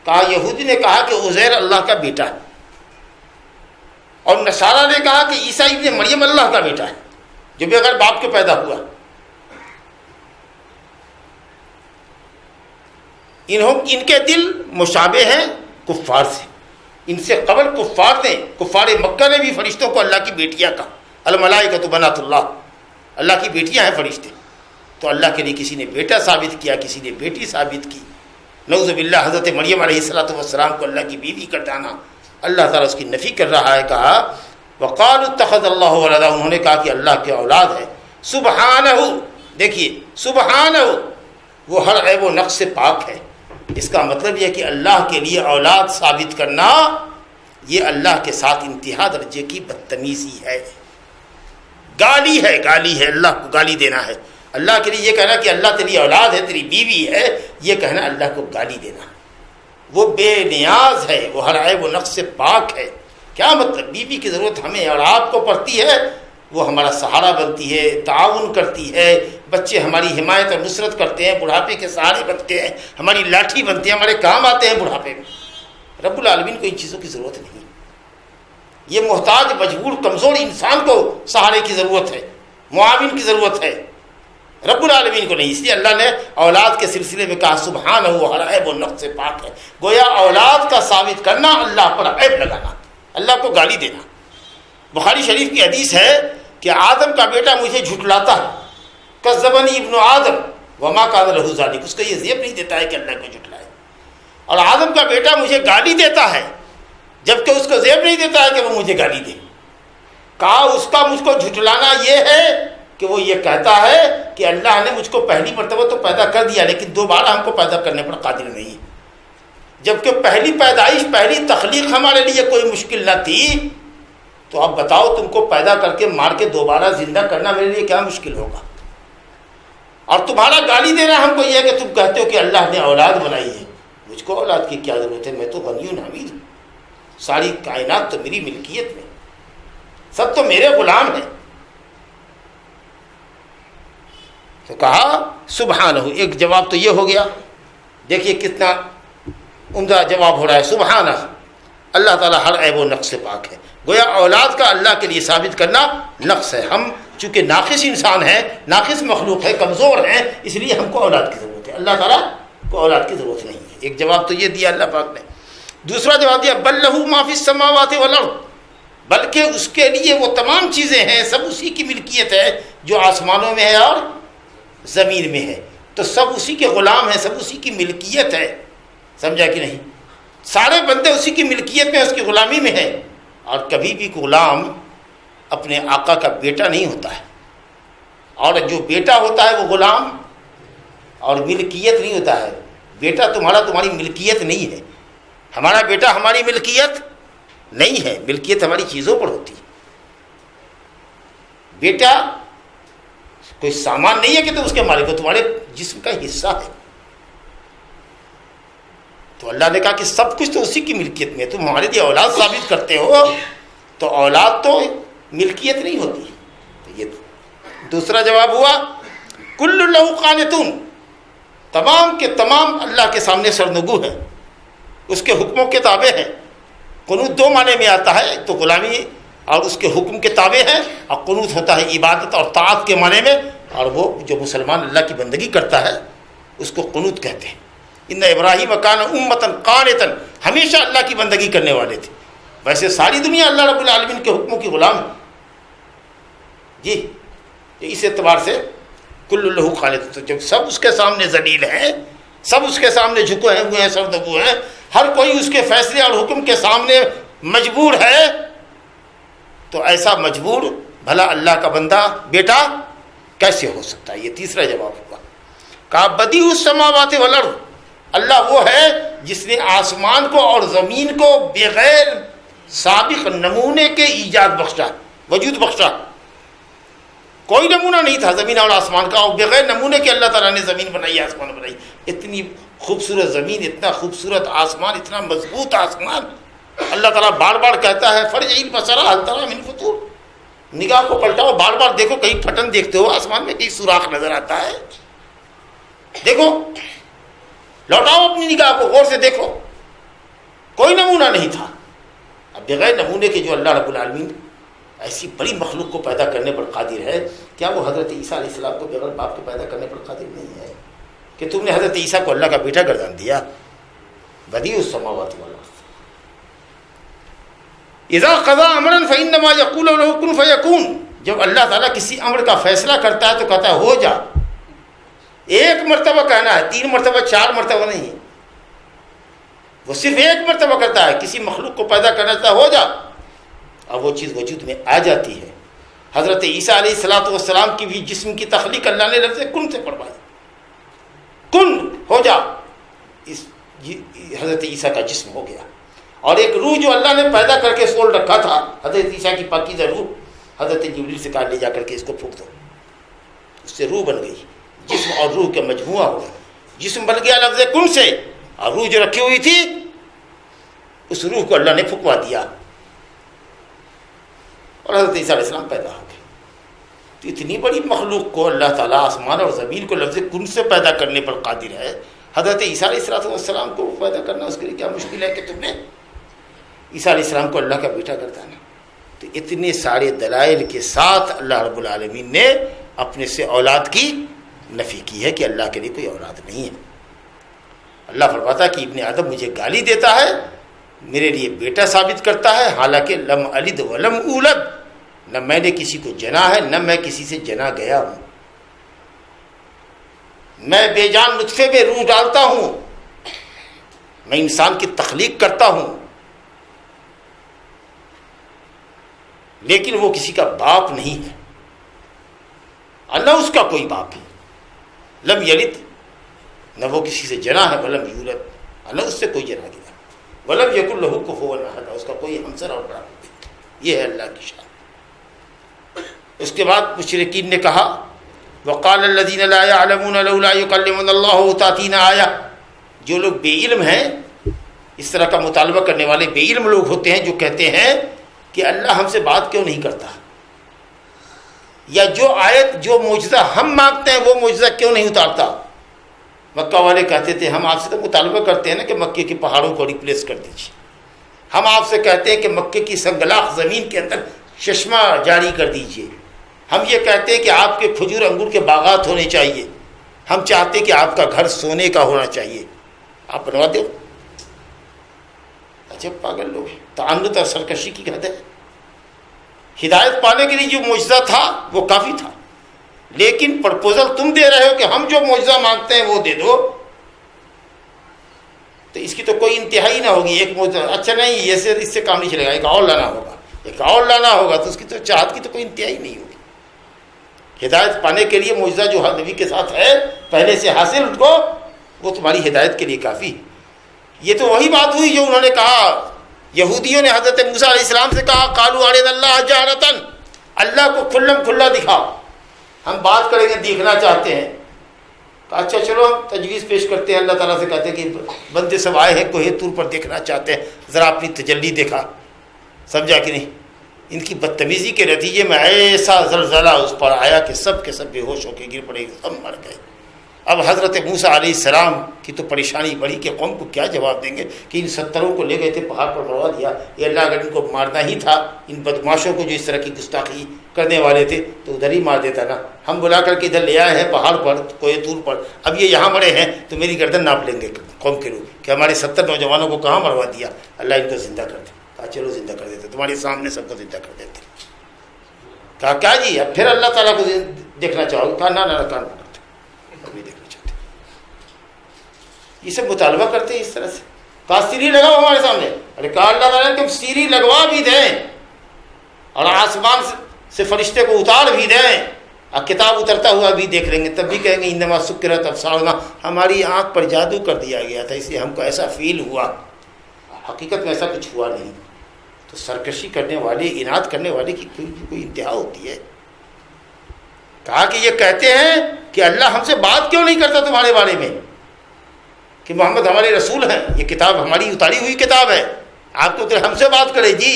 کہا یہودی نے کہا کہ عزیر اللہ کا بیٹا ہے، اور نصارہ نے کہا کہ عیسیٰ ابن مریم اللہ کا بیٹا ہے جو بغیر باپ کے پیدا ہوا۔ ان کے دل مشابہ ہیں کفار سے، ان سے قبل کفار نے، کفار مکہ نے بھی فرشتوں کو اللہ کی بیٹیاں کہا، الملائکۃ بنات اللہ، اللہ کی بیٹیاں ہیں فرشتے۔ تو اللہ کے لیے کسی نے بیٹا ثابت کیا، کسی نے بیٹی ثابت کی، نعوذ باللہ۔ حضرت مریم علیہ السلام کو اللہ کی بیوی کر جانا، اللہ تعالیٰ اس کی نفی کر رہا ہے۔ کہا وقالوا اتخذ اللہ ولدا، انہوں نے کہا کہ اللہ کی اولاد ہے۔ سبحانہ، دیکھیے سبحانہ، وہ ہر عیب و نقص سے پاک ہے۔ اس کا مطلب یہ کہ اللہ کے لیے اولاد ثابت کرنا یہ اللہ کے ساتھ انتہا درجے کی بدتمیزی ہے، گالی ہے، گالی ہے، اللہ کو گالی دینا ہے۔ اللہ کے لیے یہ کہنا کہ اللہ تیری اولاد ہے، تیری بیوی ہے، یہ کہنا اللہ کو گالی دینا۔ وہ بے نیاز ہے، وہ ہر عیب و نقص سے پاک ہے۔ کیا مطلب؟ بیوی کی ضرورت ہمیں اور آپ کو پڑتی ہے، وہ ہمارا سہارا بنتی ہے، تعاون کرتی ہے، بچے ہماری حمایت اور نصرت کرتے ہیں، بڑھاپے کے سہارے بنتے ہیں، ہماری لاٹھی بنتے ہیں، ہمارے کام آتے ہیں بڑھاپے میں۔ رب العالمین کو ان چیزوں کی ضرورت نہیں۔ یہ محتاج، مجبور، کمزور انسان کو سہارے کی ضرورت ہے، معاون کی ضرورت ہے، رب العالمین کو نہیں۔ اس لیے اللہ نے اولاد کے سلسلے میں کہا سبحانہ وہ ہر عیب و نقص سے پاک ہے۔ گویا اولاد کا ثابت کرنا اللہ پر عیب لگانا، اللہ کو گالی دینا۔ بخاری شریف کی حدیث ہے کہ آدم کا بیٹا مجھے جھٹلاتا ہے، کذبنی ابن آدم وما کان لہ ذالک، اس کو یہ زیب نہیں دیتا ہے کہ اللہ کو جھٹلائے، اور آدم کا بیٹا مجھے گالی دیتا ہے جبکہ اس کو زیب نہیں دیتا ہے کہ وہ مجھے گالی دے۔ کہا اس کا مجھ کو جھٹلانا یہ ہے کہ وہ یہ کہتا ہے کہ اللہ نے مجھ کو پہلی مرتبہ تو پیدا کر دیا لیکن دوبارہ ہم کو پیدا کرنے پر قادر نہیں ہے، جبکہ پہلی پیدائش، پہلی تخلیق ہمارے لیے کوئی مشکل نہ تھی، تو اب بتاؤ تم کو پیدا کر کے مار کے دوبارہ زندہ کرنا میرے لیے کیا مشکل ہوگا؟ اور تمہارا گالی دینا ہم کو یہ ہے کہ تم کہتے ہو کہ اللہ نے اولاد بنائی ہے۔ مجھ کو اولاد کی کیا ضرورت ہے؟ میں تو غنی حمید ہوں، ساری کائنات تو میری ملکیت میں، سب تو میرے غلام ہیں۔ تو کہا سبحانہ، ایک جواب تو یہ ہو گیا، دیکھیے کتنا عمدہ جواب ہو رہا ہے، سبحانہ، اللہ تعالیٰ ہر عیب و نقص سے پاک ہے۔ گویا اولاد کا اللہ کے لیے ثابت کرنا نقص ہے۔ ہم چونکہ ناقص انسان ہیں، ناقص مخلوق ہے، کمزور ہیں، اس لیے ہم کو اولاد کی ضرورت ہے، اللہ تعالیٰ کو اولاد کی ضرورت نہیں ہے۔ ایک جواب تو یہ دیا اللہ پاک نے۔ دوسرا جواب دیا بل لہ ما فی السماوات والارض، بلکہ اس کے لیے وہ تمام چیزیں ہیں، سب اسی کی ملکیت ہے جو آسمانوں میں ہے اور زمین میں ہے، تو سب اسی کے غلام ہیں، سب اسی کی ملکیت ہے۔ سمجھا کہ نہیں؟ سارے بندے اسی کی ملکیت میں، اس کی غلامی میں ہے، اور کبھی بھی غلام اپنے آقا کا بیٹا نہیں ہوتا ہے، اور جو بیٹا ہوتا ہے وہ غلام اور ملکیت نہیں ہوتا ہے۔ بیٹا تمہاری ملکیت نہیں ہے، ہمارا بیٹا ہماری ملکیت نہیں ہے، ملکیت ہماری چیزوں پر ہوتی ہے۔ بیٹا کوئی سامان نہیں ہے کہ تم اس کے مالک ہو، تمہارے جسم کا حصہ ہے۔ تو اللہ نے کہا کہ سب کچھ تو اسی کی ملکیت میں ہے، تم ہمارے لیے اولاد ثابت کرتے ہو تو اولاد تو ملکیت نہیں ہوتی۔ تو یہ دوسرا جواب ہوا کل لہ قانتون، تمام کے تمام اللہ کے سامنے سرنگو ہیں، اس کے حکموں کے تابع ہیں۔ قنوت دو معنی میں آتا ہے، تو غلامی اور اس کے حکم کے تابع ہیں، اور قنوت ہوتا ہے عبادت اور طاعت کے معنی میں، اور وہ جو مسلمان اللہ کی بندگی کرتا ہے اس کو قنوت کہتے ہیں۔ ان ابراہیم کان امۃ قانتا، ہمیشہ اللہ کی بندگی کرنے والے تھے۔ ویسے ساری دنیا اللہ رب العالمین کے حکموں کی غلام ہے جی، اس اعتبار سے کل لہ قانت، تو جب سب اس کے سامنے ذلیل ہیں، سب اس کے سامنے جھکے ہوئے ہیں، سردگو ہیں، ہر کوئی اس کے فیصلے اور حکم کے سامنے مجبور ہے، تو ایسا مجبور بھلا اللہ کا بندہ بیٹا کیسے ہو سکتا ہے؟ یہ تیسرا جواب ہوا۔ کہا بدیع السماوات والارض، اللہ وہ ہے جس نے آسمان کو اور زمین کو بغیر سابق نمونے کے ایجاد بخشا، وجود بخشا۔ کوئی نمونہ نہیں تھا زمین اور آسمان کا، اور بغیر نمونے کے اللہ تعالیٰ نے زمین بنائی، آسمان بنائی۔ اتنی خوبصورت زمین، اتنا خوبصورت آسمان، اتنا مضبوط آسمان، اللہ تعالیٰ بار بار کہتا ہے فرجع البصر هل ترى من فطور، نگاہ کو پلٹاؤ، بار بار دیکھو، کہیں پھٹن دیکھتے ہو آسمان میں، کہیں سوراخ نظر آتا ہے، دیکھو، لوٹاؤ اپنی نگاہ کو، غور سے دیکھو۔ کوئی نمونہ نہیں تھا۔ اب بغیر نمونے کے جو اللہ رب العالمین ایسی بڑی مخلوق کو پیدا کرنے پر قادر ہے، کیا وہ حضرت عیسیٰ علیہ السلام کو بغیر باپ کے پیدا کرنے پر قادر نہیں ہے؟ کہ تم نے حضرت عیسیٰ کو اللہ کا بیٹا گردان دیا۔ بدیع السماوات والارض، اذا قضى امرا فانما يقول له كن فيكون، جب اللہ تعالیٰ کسی امر کا فیصلہ کرتا ہے تو کہتا ہے ہو جا۔ ایک مرتبہ کہنا ہے، 3 مرتبہ 4 مرتبہ نہیں، وہ صرف ایک مرتبہ کرتا ہے، کسی مخلوق کو پیدا کرنا چاہتا ہے ہو جا، اور وہ چیز وجود میں آ جاتی ہے۔ حضرت عیسیٰ علیہ السلام کی بھی جسم کی تخلیق اللہ نے لفظ کن سے فرمائی، کن ہو جا، حضرت عیسیٰ کا جسم ہو گیا۔ اور ایک روح جو اللہ نے پیدا کر کے سول رکھا تھا، حضرت عیسیٰ کی پاکیزہ روح، حضرت جبریل سے کہا لے جا کر کے اس کو پھونک دو، اس سے روح بن گئی، جسم اور روح کا مجموعہ ہو گیا، جسم بن گیا لفظ کن سے، اور روح جو رکھی ہوئی تھی اس روح کو اللہ نے پھکوا دیا اور حضرت عیسیٰ علیہ السلام پیدا ہو گئے۔ تو اتنی بڑی مخلوق کو اللہ تعالیٰ آسمان اور زمین کو لفظ کن سے پیدا کرنے پر قادر ہے، حضرت عیسیٰ علیہ السلام کو پیدا کرنا اس کے لیے کیا مشکل ہے کہ تم نے عیسیٰ علیہ السلام کو اللہ کا بیٹا کرتا نا؟ تو اتنے سارے دلائل کے ساتھ اللہ رب العالمین نے اپنے سے اولاد کی نفی کی ہے کہ اللہ کے لیے کوئی اولاد نہیں ہے۔ اللہ فرماتا کہ ابن آدم مجھے گالی دیتا ہے، میرے لیے بیٹا ثابت کرتا ہے، حالانکہ لم الد ولم اولد، نہ میں نے کسی کو جنا ہے نہ میں کسی سے جنا گیا ہوں، میں بے جان نطفے میں روح ڈالتا ہوں، میں انسان کی تخلیق کرتا ہوں، لیکن وہ کسی کا باپ نہیں ہے، اللہ اس کا کوئی باپ ہے، لم یلد، نہ وہ کسی سے جنا ہے، ولم یولد، اللہ اس سے کوئی جنا گیا، ولم یکن لہ کفوا احد، اس کا کوئی ہمسر اور برابر نہیں۔ یہ ہے اللہ کی شان۔ اس کے بعد مشرکین نے کہا وقال الذین لا يعلمون لولا يكلمنا اللہ تأتینا آیہ، جو لوگ بے علم ہیں، اس طرح کا مطالبہ کرنے والے بے علم لوگ ہوتے ہیں جو کہتے ہیں کہ اللہ ہم سے بات کیوں نہیں کرتا، یا جو آیت جو معجزہ ہم مانگتے ہیں وہ معجزہ کیوں نہیں اتارتا۔ مکہ والے کہتے تھے ہم آپ سے تو مطالبہ کرتے ہیں نا کہ مکے کے پہاڑوں کو ریپلیس کر دیجیے، ہم آپ سے کہتے ہیں کہ مکے کی سنگلاخ زمین کے اندر چشمہ جاری کر دیجیے، ہم یہ کہتے ہیں کہ آپ کے کھجور انگور کے باغات ہونے چاہیے، ہم چاہتے ہیں کہ آپ کا گھر سونے کا ہونا چاہیے، آپ بنوا دو۔ اچھا پاگل لوگ ہیں، تعنت اور سرکشی کی حد ہے۔ ہدایت پانے کے لیے جو معجزہ تھا وہ کافی تھا، لیکن پرپوزل تم دے رہے ہو کہ ہم جو معجزہ مانگتے ہیں وہ دے دو، تو اس کی تو کوئی انتہائی نہ ہوگی۔ ایک معجزہ اچھا نہیں، اس سے کام نہیں چلے گا، ایک اور لانا ہوگا، ایک اور لانا ہوگا، تو اس کی تو چاہت کی تو کوئی انتہائی نہیں ہوگی۔ ہدایت پانے کے لیے معجزہ جو ہر نبی کے ساتھ ہے پہلے سے حاصل ان کو، وہ تمہاری ہدایت کے لیے کافی۔ یہ تو وہی بات ہوئی جو انہوں نے کہا، یہودیوں نے حضرت موسیٰ علیہ السلام سے کہا قالوا ارنا اللہ جہرۃ، اللہ کو کھلم کھلا دکھاؤ، ہم بات کریں گے، دیکھنا چاہتے ہیں۔ اچھا چلو ہم تجویز پیش کرتے ہیں، اللہ تعالیٰ سے کہتے ہیں کہ بندے سب آئے ہیں کوہ طور پر، دیکھنا چاہتے ہیں، ذرا اپنی تجلی دیکھا، سمجھا کہ نہیں؟ ان کی بدتمیزی کے نتیجے میں ایسا زلزلہ اس پر آیا کہ سب کے سب بے ہوش ہو کے گر پڑے، سب مر گئے۔ اب حضرت موسیٰ علیہ السلام کی تو پریشانی بڑھی کہ قوم کو کیا جواب دیں گے کہ ان 70 کو لے گئے تھے پہاڑ پر مروا دیا، یہ اللہ اگر ان کو مارنا ہی تھا، ان بدماشوں کو جو اس طرح کی گستاخی کرنے والے تھے تو ادھر ہی مار دیتا نا۔ ہم بلا کر کے ادھر لے آئے ہیں پہاڑ پر کوہ طور پر، اب یہ یہاں مرے ہیں تو میری گردن ناپ لیں گے قوم کے لوگ کہ ہمارے 70 نوجوانوں کو کہاں مروا دیا، اللہ ان کو زندہ کر دے۔ کہا چلو زندہ کر دیتے، تمہارے سامنے سب کو زندہ کر دیتے۔ کہا کیا جی اب پھر اللہ تعالیٰ کو دیکھنا چاہو؟ کہا نہ کان پکڑتے، ابھی دیکھنا چاہتے۔ یہ سب مطالبہ کرتے ہیں اس طرح سے۔ کہا سیری لگاؤ ہمارے سامنے، ارے کہا اللہ تعالیٰ کہ سیری لگوا بھی دیں اور آسمان سے فرشتے کو اتار بھی دیں اور کتاب اترتا ہوا بھی دیکھ لیں گے، تب بھی کہیں گے انما سکرت ابصارنا، ہماری آنکھ پر جادو کر دیا گیا تھا اس لیے ہم کو ایسا فیل ہوا، حقیقت میں ایسا کچھ ہوا نہیں۔ تو سرکشی کرنے والے، اناد کرنے والے کی کوئی انتہا ہوتی ہے۔ کہا کہ یہ کہتے ہیں کہ اللہ ہم سے بات کیوں نہیں کرتا تمہارے بارے میں، کہ محمد ہمارے رسول ہیں، یہ کتاب ہماری اتاری ہوئی کتاب ہے، آپ کو ہم سے بات کرے جی،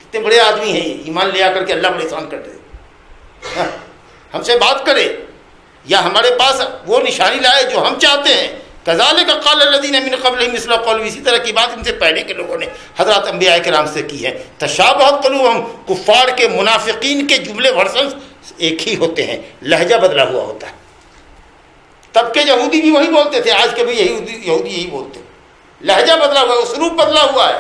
کتنے بڑے آدمی ہیں یہ، ایمان لے آ کر کے اللہ بڑے احسان کر دے، ہم سے بات کرے یا ہمارے پاس وہ نشانی لائے جو ہم چاہتے ہیں۔ کذالک قال الذین من قبلہم مثل قولہم، اسی طرح کی بات ان سے پہلے کے لوگوں نے حضرات انبیاء کرام سے کی ہے۔ تشابہت قلوبہم، کفار کے منافقین کے جملے ورژنس ایک ہی ہوتے ہیں، لہجہ بدلا ہوا ہوتا ہے۔ تب کے یہودی بھی وہی بولتے تھے، آج کے بھی یہودی یہی بولتے ہیں، لہجہ بدلا ہوا ہے، اسلوب بدلا ہوا ہے،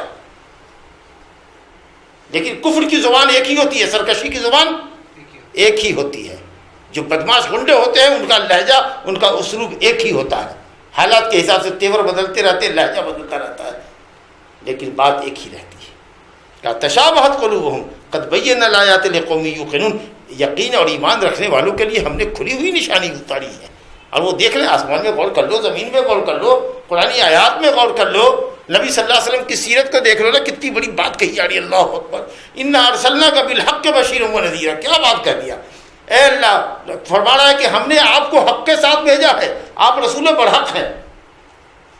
لیکن کفر کی زبان ایک ہی ہوتی ہے، سرکشی کی زبان ایک ہی ہوتی ہے۔ جو بدماش گنڈے ہوتے ہیں ان کا لہجہ، ان کا اسلوب ایک ہی ہوتا ہے، حالات کے حساب سے تیور بدلتے رہتے ہیں، لہجہ بدلتا رہتا ہے، لیکن بات ایک ہی رہتی ہے۔ کہا تشابہت قلوبہم قد بینا الآیات لقوم یوقنون، یقین اور ایمان رکھنے والوں کے لیے ہم نے کھلی ہوئی نشانی اتاری ہے، اور وہ دیکھ لیں، آسمان میں غور کر لو، زمین میں غور کر لو، قرآنی آیات میں غور کر لو، نبی صلی اللہ علیہ وسلم کی سیرت کو دیکھ لو نا، کتنی بڑی بات کہی جا رہی ہے، اللہ اکبر، انا ارسلناک بالحق بشیرا ونذیرا، کیا بات کہہ دیا، اے اللہ فرما رہا ہے کہ ہم نے آپ کو حق کے ساتھ بھیجا ہے، آپ رسول برحق ہیں۔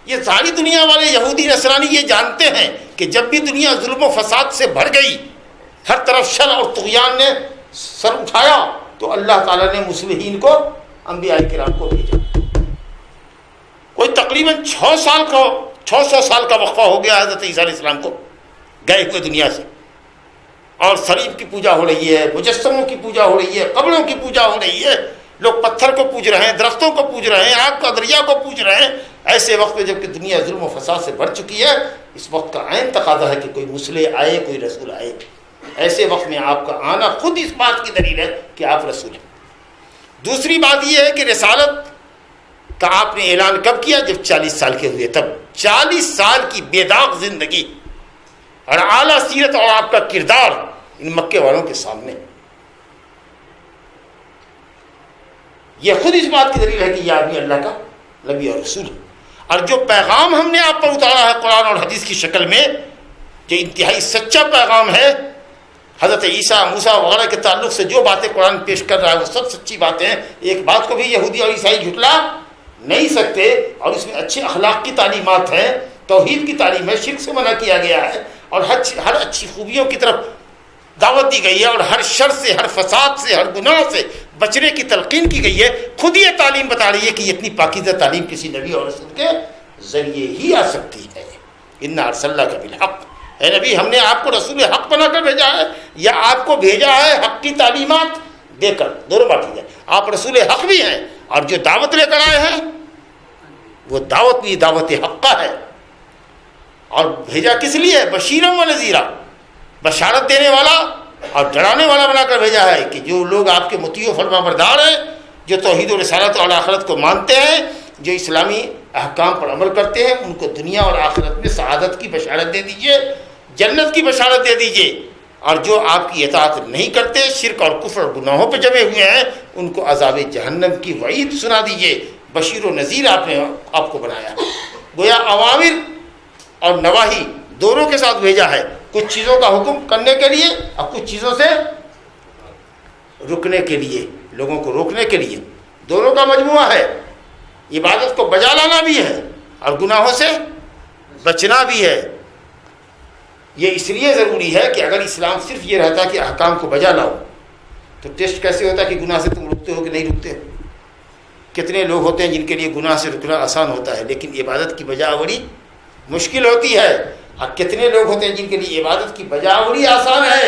یہ ساری دنیا والے یہودی نصرانی یہ جانتے ہیں کہ جب بھی دنیا ظلم و فساد سے بھر گئی، ہر طرف شر اور طغیان نے سر اٹھایا، تو اللہ تعالیٰ نے مصلحین کو، انبیاء کرام کو بھیجا۔ کوئی تقریباً 600 سال کا وقفہ ہو گیا حضرت عیسیٰ علیہ السلام کو گئے ہوئے دنیا سے، اور صلیب کی پوجا ہو رہی ہے، مجسموں کی پوجا ہو رہی ہے، قبروں کی پوجا ہو رہی ہے، لوگ پتھر کو پوج رہے ہیں، درختوں کو پوج رہے ہیں، آگ کا دریا کو پوج رہے ہیں۔ ایسے وقت میں جب کہ دنیا ظلم و فساد سے بھر چکی ہے، اس وقت کا عین تقاضا ہے کہ کوئی مصلح آئے، کوئی رسول آئے۔ ایسے وقت میں آپ کا آنا خود اس بات کی دلیل ہے کہ آپ رسول ہیں۔ دوسری بات یہ ہے کہ رسالت کا آپ نے اعلان کب کیا؟ جب 40 سال کے ہوئے، تب 40 سال کی بے داغ زندگی اور اعلیٰ سیرت اور آپ کا کردار ان مکے والوں کے سامنے، یہ خود اس بات کی دلیل ہے کہ یہ آدمی اللہ کا نبی اور رسول ہے۔ اور جو پیغام ہم نے آپ پر اتارا ہے قرآن اور حدیث کی شکل میں، جو انتہائی سچا پیغام ہے، حضرت عیسیٰ موسیٰ وغیرہ کے تعلق سے جو باتیں قرآن پیش کر رہا ہے وہ سب سچی باتیں ہیں۔ ایک بات کو بھی یہودی اور عیسائی جھٹلا نہیں سکتے، اور اس میں اچھے اخلاق کی تعلیمات ہیں، توحید کی تعلیم ہے، شرک سے منع کیا گیا ہے، اور ہر اچھی خوبیوں کی طرف دعوت دی گئی ہے، اور ہر شر سے، ہر فساد سے، ہر گناہ سے بچنے کی تلقین کی گئی ہے۔ خود یہ تعلیم بتا رہی ہے کہ اتنی پاکیزہ تعلیم کسی نبی اور رسول کے ذریعے ہی آ سکتی ہے۔ اِنَّا أَرْسَلْنَاكَ بِالْحَقِّ، اے نبی ہم نے آپ کو رسول حق بنا کر بھیجا ہے، یا آپ کو بھیجا ہے حق کی تعلیمات دے کر، دونوں بات ہے۔ آپ رسول حق بھی ہیں، اور جو دعوت لے کر آئے ہیں وہ دعوت بھی دعوت حق کا ہے۔ اور بھیجا کس لیے؟ بشیرا و نذیرا، بشارت دینے والا اور ڈرانے والا بنا کر بھیجا ہے کہ جو لوگ آپ کے مطیع و فرما بردار ہیں، جو توحید و رسالت اور آخرت کو مانتے ہیں، جو اسلامی احکام پر عمل کرتے ہیں، ان کو دنیا اور آخرت میں سعادت کی بشارت دے دیجئے، جنت کی بشارت دے دیجئے۔ اور جو آپ کی اطاعت نہیں کرتے، شرک اور کفر اور گناہوں پہ جمے ہوئے ہیں، ان کو عذاب جہنم کی وعید سنا دیجئے۔ بشیر و نذیر آپ نے آپ کو بنایا، گویا اوامر اور نواہی دونوں کے ساتھ بھیجا ہے، کچھ چیزوں کا حکم کرنے کے لیے اور کچھ چیزوں سے رکنے کے لیے، لوگوں کو روکنے کے لیے، دونوں کا مجموعہ ہے۔ عبادت کو بجا لانا بھی ہے اور گناہوں سے بچنا بھی ہے۔ یہ اس لیے ضروری ہے کہ اگر اسلام صرف یہ رہتا کہ احکام کو بجا لاؤ، تو ٹیسٹ کیسے ہوتا کہ گناہ سے تم رکتے ہو کہ نہیں رکتے ہو؟ کتنے لوگ ہوتے ہیں جن کے لیے گناہ سے رکنا آسان ہوتا ہے، لیکن عبادت کی بجاوری مشکل ہوتی ہے، اور کتنے لوگ ہوتے ہیں جن کے لیے عبادت کی بجاوری آسان ہے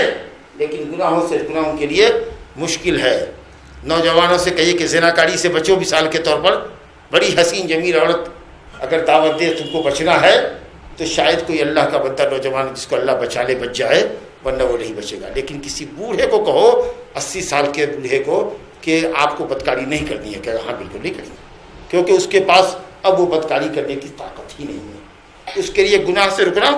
لیکن گناہوں سے رکنا ان کے لیے مشکل ہے۔ نوجوانوں سے کہیے کہ زناکاری سے بچو، مثال کے طور پر بڑی حسین جمیل عورت اگر دعوت دے تم کو بچنا ہے، تو شاید کوئی اللہ کا بندہ نوجوان جس کو اللہ بچا لے بچ جائے، ورنہ وہ نہیں بچے گا۔ لیکن کسی بوڑھے کو کہو، 80 سال کے بوڑھے کو، کہ آپ کو بدکاری نہیں کرنی ہے، کہ ہاں بالکل نہیں کرنی، کیونکہ اس کے پاس اب وہ بدکاری کرنے کی طاقت ہی نہیں ہے۔ اس کے لیے گناہ سے رکنا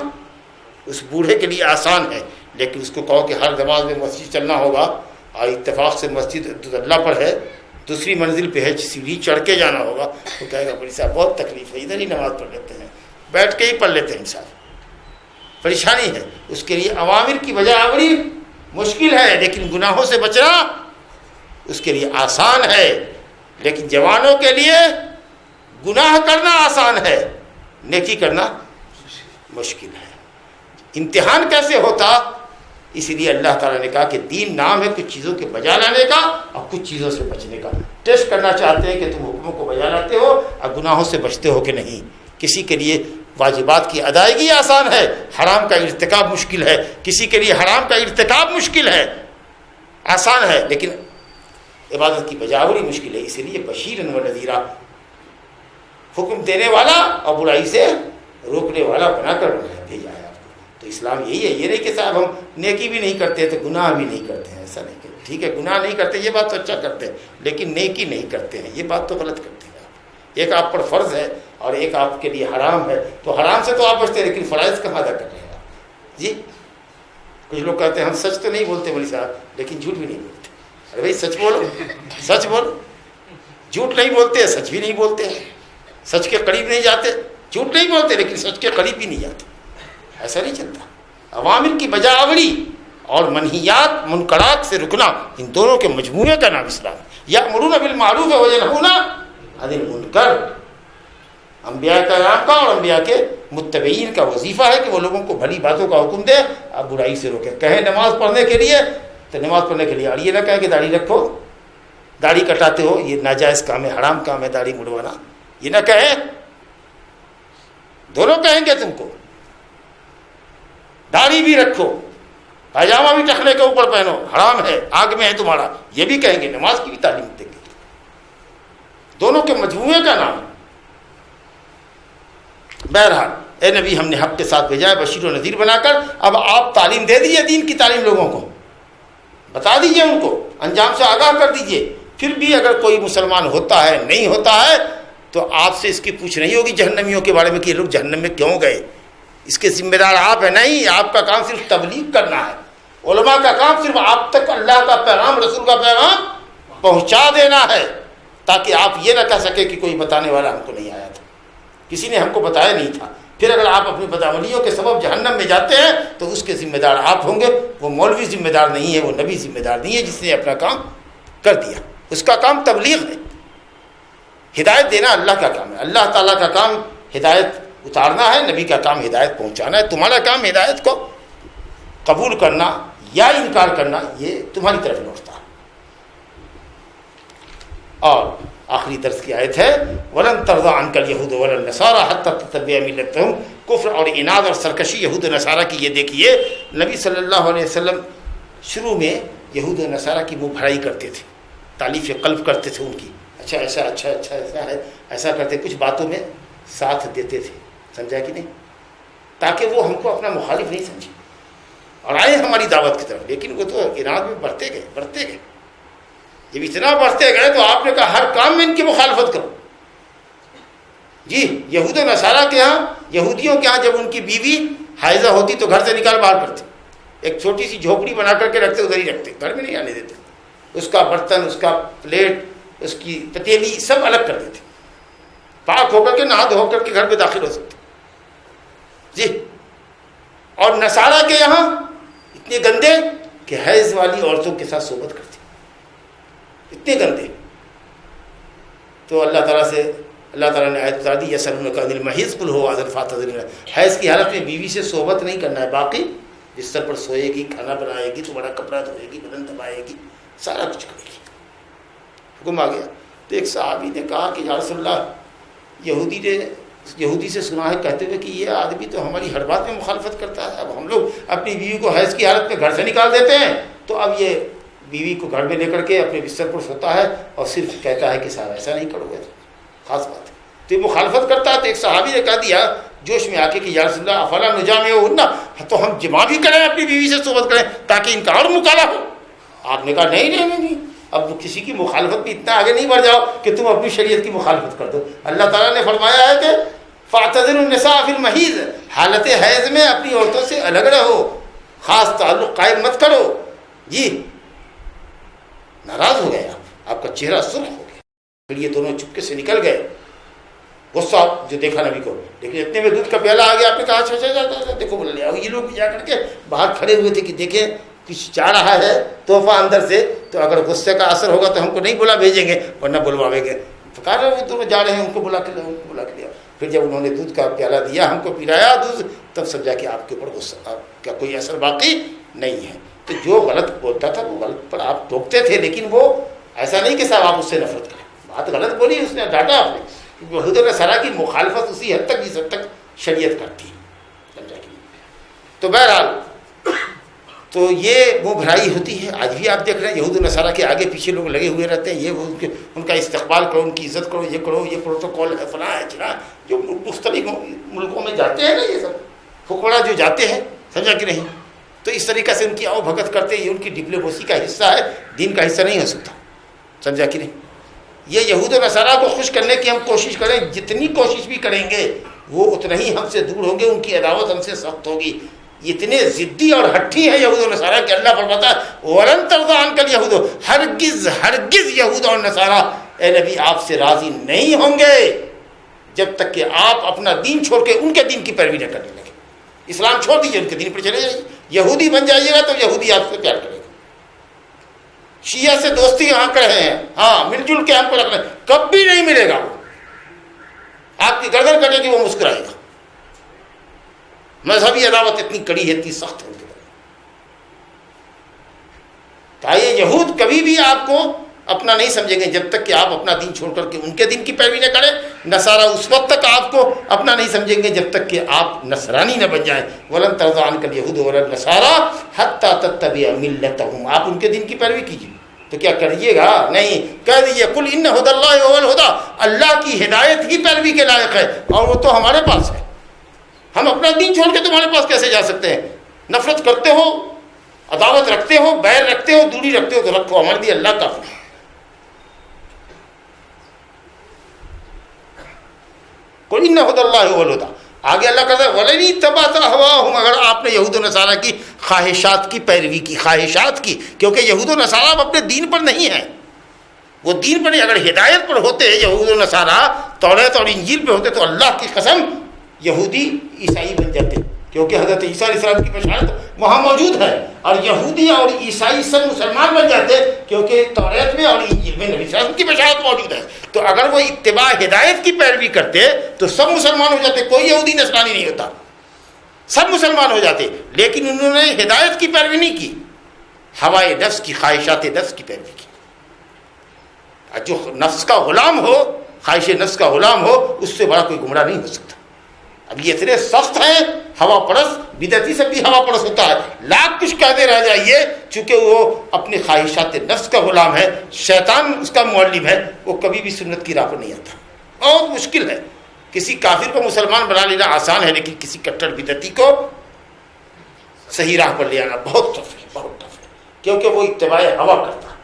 اس بوڑھے کے لیے آسان ہے، لیکن اس کو کہو کہ ہر نماز میں مسجد چلنا ہوگا، اور اتفاق سے مسجد اللہ پر ہے، دوسری منزل پہ ہے، سیڑھی چڑھ کے جانا ہوگا، تو کہے گا بڑی صاحب بہت تکلیف ہے، ادھر ہی نماز پڑھ لیتے ہیں، بیٹھ کے ہی پڑھ لیتے ہیں، انسان پریشانی ہے۔ اس کے لیے اوامر کی بجاوری مشکل ہے، لیکن گناہوں سے بچنا اس کے لیے آسان ہے۔ لیکن جوانوں کے لیے گناہ کرنا آسان ہے، نیکی کرنا مشکل ہے۔ امتحان کیسے ہوتا؟ اسی لیے اللہ تعالیٰ نے کہا کہ دین نام ہے کچھ چیزوں کے بجا لانے کا اور کچھ چیزوں سے بچنے کا۔ ٹیسٹ کرنا چاہتے ہیں کہ تم حکموں کو بجا لاتے ہو اور گناہوں سے بچتے ہو کہ نہیں۔ کسی کے لیے واجبات کی ادائیگی آسان ہے، حرام کا ارتکاب مشکل ہے، کسی کے لیے حرام کا ارتکاب مشکل ہے، آسان ہے لیکن عبادت کی بجاوری مشکل ہے۔ اسی لیے بشیرن و نذیرا، حکم دینے والا اور برائی سے روکنے والا بنا کر بھیجا ہے آپ کو۔ تو اسلام یہی ہے، یہ نہیں کہ صاحب ہم نیکی بھی نہیں کرتے تو گناہ بھی نہیں کرتے ہیں، ایسا نہیں کہ ٹھیک ہے گناہ نہیں کرتے یہ بات تو اچھا کرتے ہیں لیکن نیکی نہیں کرتے ہیں، یہ بات تو غلط کرتے ہیں آپ۔ ایک آپ پر فرض ہے اور ایک آپ کے لیے حرام ہے، تو حرام سے تو آپ بچتے ہیں لیکن فرائض کہاں ادا کر رہے ہیں آپ؟ جی کچھ لوگ کہتے ہیں ہم سچ تو نہیں بولتے مولوی صاحب لیکن جھوٹ بھی نہیں بولتے۔ ارے بھائی سچ بولو، سچ بولو، جھوٹ نہیں بولتے، سچ بھی نہیں بولتے ہیں، سچ کے قریب نہیں جاتے، جھوٹ نہیں بولتے لیکن سچ کے قریب بھی نہیں جاتے، ایسا نہیں چلتا۔ عوامر کی بجاوری اور منہیات منکرات سے رکنا، ان دونوں کے مجموعے کا نام اسلام ہے۔ یأمرون بالمعروف وینہون عن المنکر، انبیاء کا نام کا اور انبیاء کے متبعین کا وظیفہ ہے کہ وہ لوگوں کو بھلی باتوں کا حکم دے، آپ برائی سے روکیں۔ کہیں نماز پڑھنے کے لیے تو نماز پڑھنے کے لیے، اور یہ نہ کہیں کہ داڑھی رکھو، داڑھی کٹاتے ہو، یہ ناجائز کام ہے، حرام کام ہے داڑھی مڑوانا، یہ نہ کہیں، دونوں کہیں گے تم کو۔ داڑھی بھی رکھو، پائجامہ بھی ٹخنے کے اوپر پہنو، حرام ہے، آگ میں ہے تمہارا، یہ بھی کہیں گے، نماز کی بھی تعلیم دیں گے، دونوں کے مجموعے کا نام ہے۔ بہرحال اے نبی، ہم نے حق کے ساتھ بھیجا ہے بشیر و نذیر بنا کر، اب آپ تعلیم دے دیجیے، دین کی تعلیم لوگوں کو بتا دیجیے، ان کو انجام سے آگاہ کر دیجیے۔ پھر بھی اگر کوئی مسلمان ہوتا ہے نہیں ہوتا ہے تو آپ سے اس کی پوچھ نہیں ہوگی جہنمیوں کے بارے میں کہ یہ لوگ جہنم میں کیوں گئے، اس کے ذمہ دار آپ ہیں نہیں، آپ کا کام صرف تبلیغ کرنا ہے، علماء کا کام صرف آپ تک اللہ کا پیغام، رسول کا پیغام پہنچا دینا ہے، تاکہ آپ یہ نہ کہہ سکے کہ کوئی بتانے والا ہم کو نہیں آیا تھا، کسی نے ہم کو بتایا نہیں تھا۔ پھر اگر آپ اپنی بدعملیوں کے سبب جہنم میں جاتے ہیں تو اس کے ذمہ دار آپ ہوں گے، وہ مولوی ذمہ دار نہیں ہے، وہ نبی ذمہ دار نہیں ہے جس نے اپنا کام کر دیا، اس کا کام تبلیغ ہے، ہدایت دینا اللہ کا کام ہے، اللہ تعالیٰ کا کام ہدایت اتارنا ہے، نبی کا کام ہدایت پہنچانا ہے، تمہارا کام ہدایت کو قبول کرنا یا انکار کرنا یہ تمہاری طرف لوٹتا ہے۔ اور آخری درس کی آیت ہے وَلَن تَرْضَىٰ عَنْكَ الْيَهُودُ وَلَا النَّصَارَىٰ حَتَّىٰ تَتَّبِعَ مِلَّتَهُمْ۔ کفر اور اناد اور سرکشی یہود و نصارہ کی یہ دیکھیے، نبی صلی اللہ علیہ وسلم شروع میں یہود و نصارہ کی منہ بھرائی کرتے تھے، تالیف قلب کرتے تھے ان کی، اچھا ایسا، اچھا اچھا ایسا ہے، ایسا کرتے، کچھ باتوں میں ساتھ دیتے تھے، سمجھا کہ نہیں، تاکہ وہ ہم کو اپنا مخالف نہیں سمجھے اور آئے ہماری دعوت کی طرف۔ لیکن وہ تو اناد میں بڑھتے گئے، جب اتنا بڑھتے گئے تو آپ نے کہا ہر کام میں ان کی مخالفت کرو۔ جی، یہود و نصارہ کے ہاں، یہودیوں کے ہاں جب ان کی بیوی حائضہ ہوتی تو گھر سے نکال باہر کرتے، ایک چھوٹی سی جھوپڑی بنا کر کے رکھتے، ادھر ہی رکھتے، گھر میں نہیں آنے دیتے، اس کا برتن، اس کا پلیٹ، اس کی پتیلی سب الگ کر دیتے، پاک ہو کر کے نہا دھو کر کے گھر میں داخل ہو سکتے۔ جی، اور نصارہ کے یہاں اتنے گندے کہ حیض والی عورتوں کے ساتھ صحبت کرتے، اتنے گندے۔ تو اللہ تعالیٰ نے آیت اتار دی یسألونک عن المحیض قل هو اذى فاعتزلوا النساء۔ حیض کی حالت میں بیوی سے صحبت نہیں کرنا ہے، باقی بستر پر سوئے گی، کھانا بنائے گی، تمہارا کپڑا دھوئے گی، بدن دبائے گی، سارا کچھ کرے گی۔ حکم آ گیا تو ایک صحابی نے کہا کہ یا رسول اللہ، یہودی سے سنا ہے کہتے ہوئے کہ یہ آدمی تو ہماری ہر بات میں مخالفت کرتا ہے، اب ہم لوگ اپنی بیوی کو حیض کی حالت میں گھر سے نکال دیتے ہیں، تو اب یہ بیوی کو گھر میں لے کر کے اپنے بستر پر سوتا ہے اور صرف کہتا ہے کہ صاحب ایسا نہیں کرو گے، خاص بات ہے، تو یہ مخالفت کرتا ہے۔ تو ایک صحابی نے کہہ دیا جوش میں آ کے کہ یا رسول اللہ افلا نجامعہن، تو ہم جمع بھی کریں، اپنی بیوی سے صحبت کریں تاکہ ان کا اور مکالا ہو۔ آپ نے کہا نہیں، اب کسی کی مخالفت بھی اتنا آگے نہیں بڑھ جاؤ کہ تم اپنی شریعت کی مخالفت کر دو۔ اللہ تعالیٰ نے فرمایا ہے کہ فاعتزلوا النساء فی المحیض، حالت حیض میں اپنی عورتوں سے الگ رہو، خاص تعلق قائم مت کرو۔ جی، ناراض ہو گئے آپ کا چہرہ سرخ ہو گیا، پھر یہ دونوں چپکے سے نکل گئے، غصہ جو دیکھا نبی کو، لیکن اتنے میں دودھ کا پیالہ آ گیا، آپ نے کہا اچھا دیکھو بول لیا۔ یہ لوگ جا کر کے باہر کھڑے ہوئے تھے کہ دیکھیں کچھ جا رہا ہے تحفہ اندر سے، تو اگر غصے کا اثر ہوگا تو ہم کو نہیں بلا بھیجیں گے ورنہ بلواویں گے، تو کہا وہ دونوں جا رہے ہیں، ان کو بلا کے لیا۔ پھر جب انہوں نے دودھ کا پیالہ دیا، ہم کو پلایا دودھ، تب سمجھا کہ آپ کے اوپر غصہ کا کوئی اثر باقی نہیں ہے۔ تو جو غلط بولتا تھا وہ غلط پر آپ ٹوکتے تھے، لیکن وہ ایسا نہیں کہ صاحب آپ اس سے نفرت کریں، بات غلط بولی، اس نے ڈانٹا آپ نے، یہود و نصارہ کی مخالفت اسی حد تک جس حد تک شریعت کرتی ہے، سمجھا کہ تو بہرحال تو یہ منہ بھرائی ہوتی ہے۔ آج بھی آپ دیکھ رہے ہیں یہود و نصارہ کے آگے پیچھے لوگ لگے ہوئے رہتے ہیں، یہ ان کا استقبال کرو، ان کی عزت کرو، یہ پروٹوکول ہے، فلاں ہے چنا، جو مختلف ملکوں میں جاتے ہیں نا، یہ سب حکمراں جو جاتے ہیں، سمجھا کہ نہیں، تو اس طریقے سے ان کی آؤ بھگت کرتے، یہ ان کی ڈپلومیسی کا حصہ ہے، دین کا حصہ نہیں ہو سکتا، سمجھا کہ نہیں۔ یہ یہود و نصارہ کو خوش کرنے کی ہم کوشش کریں، جتنی کوشش بھی کریں گے وہ اتنا ہی ہم سے دور ہوں گے، ان کی عداوت ہم سے سخت ہوگی۔ اتنے ضدی اور ہٹھی ہیں یہود و نصارہ کہ اللہ فرماتا ہے وَلَن تَرْضَىٰ عَنْكَ الْيَهُودُ، ہرگز یہود اور نصارہ اے نبی آپ سے راضی نہیں ہوں گے جب تک کہ آپ اپنا دین چھوڑ کے ان کے دین کی پیروی نہ کرنے لگے۔ اسلام چھوڑ دیجیے، ان کے دین پر چلے جائیے، یہودی بن جائیے گا تو یہودی آپ سے پیار کرے گا. شیعہ سے دوستی یہاں کر رہے ہیں, ہاں مل جل کے ہم کو رکھ رہے ہیں, کبھی نہیں ملے گا. وہ آپ کی گردن کٹے گی, وہ مسکرائے گا. مذہبی عداوت اتنی کڑی ہے, اتنی سخت ہے. یہ یہود کبھی بھی آپ کو اپنا نہیں سمجھیں گے جب تک کہ آپ اپنا دین چھوڑ کر کے ان کے دین کی پیروی نہ کریں. نصارہ اس وقت تک آپ کو اپنا نہیں سمجھیں گے جب تک کہ آپ نصرانی نہ بن جائیں. وَلَن تَرْضَىٰ عَنْكَ الْيَهُودُ وَلَا النَّصَارَىٰ حَتَّىٰ تَتَّبِعَ مِلَّتَهُمْ. آپ ان کے دین کی پیروی کیجیے. تو کیا کریے گا؟ نہیں, کہہ دیجیے قُلْ إِنَّ هُدَى اللَّهِ هُوَ الْهُدَىٰ. اللہ کی ہدایت ہی پیروی کے لائق ہے, اور وہ تو ہمارے پاس ہے. ہم اپنا دین چھوڑ کے تمہارے پاس کیسے جا سکتے ہیں؟ نفرت کرتے ہو, عداوت رکھتے ہو, بیر رکھتے ہو, دوری رکھتے ہو, تو رکھو, ہمارے لیے اللہ کافی ہے. قُلْ إِنَّ هُدَى اللَّهِ هُوَ الْهُدَىٰ. آگے اللہ کہتا ہے وَلَئِنِ اتَّبَعْتَ أَهْوَاءَهُمْ. اگر آپ نے یہود و نصارہ کی خواہشات کی پیروی کی, خواہشات کی, کیونکہ یہود و نصارہ اب اپنے دین پر نہیں ہیں, وہ دین پر نہیں. اگر ہدایت پر ہوتے یہود و نصارہ, توریت اور انجیل پہ ہوتے, تو اللہ کی قسم یہودی عیسائی بن جاتے, کیونکہ حضرت عیسیٰ علیہ السلام کی بشارت وہاں موجود ہے. اور یہودی اور عیسائی سب مسلمان بن جاتے, کیونکہ توریت میں اور انجیل میں نبی صلی اللہ علیہ وسلم کی بشارت موجود ہے. تو اگر وہ اتباع ہدایت کی پیروی کرتے تو سب مسلمان ہو جاتے, کوئی یہودی نصرانی نہیں ہوتا, سب مسلمان ہو جاتے. لیکن انہوں نے ہدایت کی پیروی نہیں کی, ہوائے نفس کی, خواہشات نفس کی پیروی کی. جو نفس کا غلام ہو, خواہش نفس کا غلام ہو, اس سے بڑا کوئی گمراہ نہیں ہو سکتا. اب یہ اتنے سخت ہیں, ہوا پرست, بدعتی سے بھی ہوا پرست ہوتا ہے, لاکھ کچھ کہتے رہ جائیے, چونکہ وہ اپنی خواہشات نفس کا غلام ہے, شیطان اس کا معلم ہے, وہ کبھی بھی سنت کی راہ پر نہیں آتا. بہت مشکل ہے. کسی کافر کو مسلمان بنا لینا آسان ہے, لیکن کسی کٹڑ بدعتی کو صحیح راہ پر لے آنا بہت ٹف ہے, بہت ٹف ہے, کیونکہ وہ اتباع ہوا کرتا,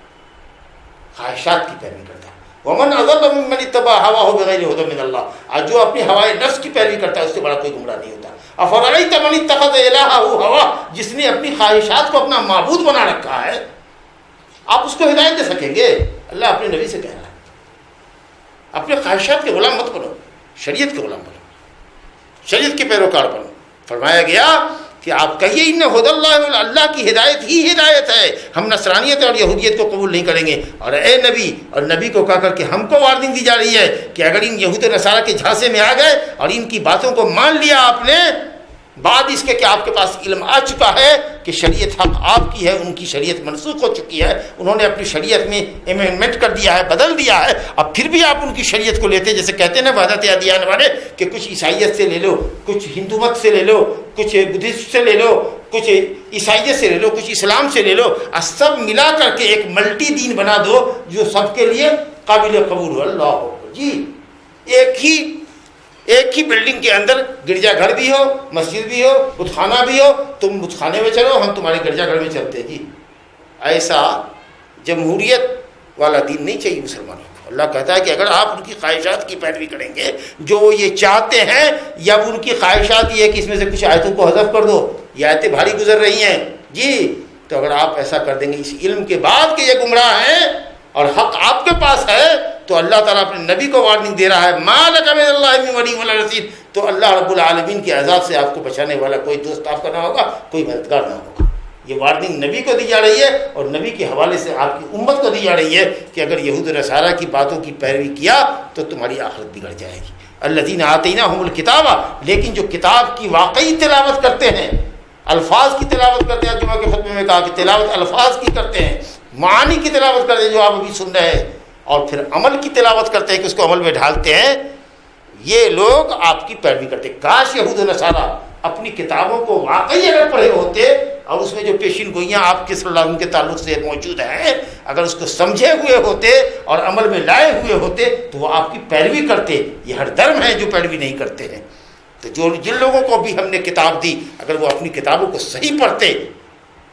خواہشات کی پیروی کرتا. ومن اضل ممن اتبع هواه بغیر هدى من اللہ. اور جو اپنی ہوائے نفس کی پیروی کرتا ہے, اس سے بڑا کوئی گمراہ نہیں ہوتا. افرأیت من اتخذ الہہ ہوا. جس نے اپنی خواہشات کو اپنا معبود بنا رکھا ہے, آپ اس کو ہدایت دے سکیں گے؟ اللہ اپنے نبی سے کہہ رہا ہے اپنے خواہشات کے غلام مت بنو, شریعت کے غلام بنو, شریعت کے پیروکار بنو. فرمایا گیا کہ آپ کہیے ان ہدی اللہ, اللہ کی ہدایت ہی ہدایت ہے, ہم نصرانیت اور یہودیت کو قبول نہیں کریں گے. اور اے نبی, اور نبی کو کہا کر کے ہم کو وارننگ دی جا رہی ہے کہ اگر ان یہود و نصارہ کے جھانسے میں آ گئے اور ان کی باتوں کو مان لیا آپ نے, بعد اس کے کہ آپ کے پاس علم آ چکا ہے کہ شریعت حق آپ کی ہے, ان کی شریعت منسوخ ہو چکی ہے, انہوں نے اپنی شریعت میں امینڈمنٹ کر دیا ہے, بدل دیا ہے, اب پھر بھی آپ ان کی شریعت کو لیتے, جیسے کہتے ہیں نا وحدت ادیان والے کہ کچھ عیسائیت سے لے لو, کچھ ہندو مت سے لے لو, کچھ بدھسٹ سے لے لو, کچھ عیسائیت سے لے لو, کچھ اسلام سے لے لو, سب ملا کر کے ایک ملٹی دین بنا دو جو سب کے لیے قابل قبول ہو. اللہ جی, ایک ہی بلڈنگ کے اندر گرجا گھر بھی ہو, مسجد بھی ہو, بت خانہ بھی ہو, تم بت خانے میں چلو, ہم تمہارے گرجا گھر میں چلتے. جی ایسا جمہوریت والا دین نہیں چاہیے مسلمانوں کو. اللہ کہتا ہے کہ اگر آپ ان کی خواہشات کی پیروی کریں گے, جو وہ یہ چاہتے ہیں, یا ان کی خواہشات یہ ہے کہ اس میں سے کچھ آیتوں کو حذف کر دو, یہ آیتیں بھاری گزر رہی ہیں جی, تو اگر آپ ایسا کر دیں گے اس علم کے بعد کہ یہ گمراہ ہیں اور حق آپ کے پاس ہے, تو اللہ تعالیٰ اپنے نبی کو وارننگ دے رہا ہے ما لک من اللہ من ولی ولا نصیر. تو اللہ رب العالمین کے عذاب سے آپ کو بچانے والا کوئی دوست آپ کا نہ ہوگا, کوئی مددگار نہ ہوگا. یہ وارننگ نبی کو دی جا رہی ہے, اور نبی کے حوالے سے آپ کی امت کو دی جا رہی ہے کہ اگر یہود و نصارہ کی باتوں کی پیروی کیا تو تمہاری آخرت بگڑ جائے گی. الذین آتیناہم الکتاب, لیکن جو کتاب کی واقعی تلاوت کرتے ہیں, الفاظ کی تلاوت کرتے ہیں, جمعہ کے خطبے میں کہا کہ تلاوت الفاظ کی کرتے ہیں, معانی کی تلاوت کرتے ہیں جو آپ ابھی سن رہے ہیں, اور پھر عمل کی تلاوت کرتے ہیں کہ اس کو عمل میں ڈھالتے ہیں, یہ لوگ آپ کی پیروی کرتے ہیں. کاش یہود و نصارہ اپنی کتابوں کو واقعی اگر پڑھے ہوتے, اور اس میں جو پیشین گوئیاں آپ کے صلی اللہ علیہ وسلم کے تعلق سے موجود ہیں, اگر اس کو سمجھے ہوئے ہوتے اور عمل میں لائے ہوئے ہوتے, تو وہ آپ کی پیروی کرتے. یہ ہر دھرم ہے جو پیروی نہیں کرتے ہیں. تو جن لوگوں کو بھی ہم نے کتاب دی, اگر وہ اپنی کتابوں کو صحیح پڑھتے,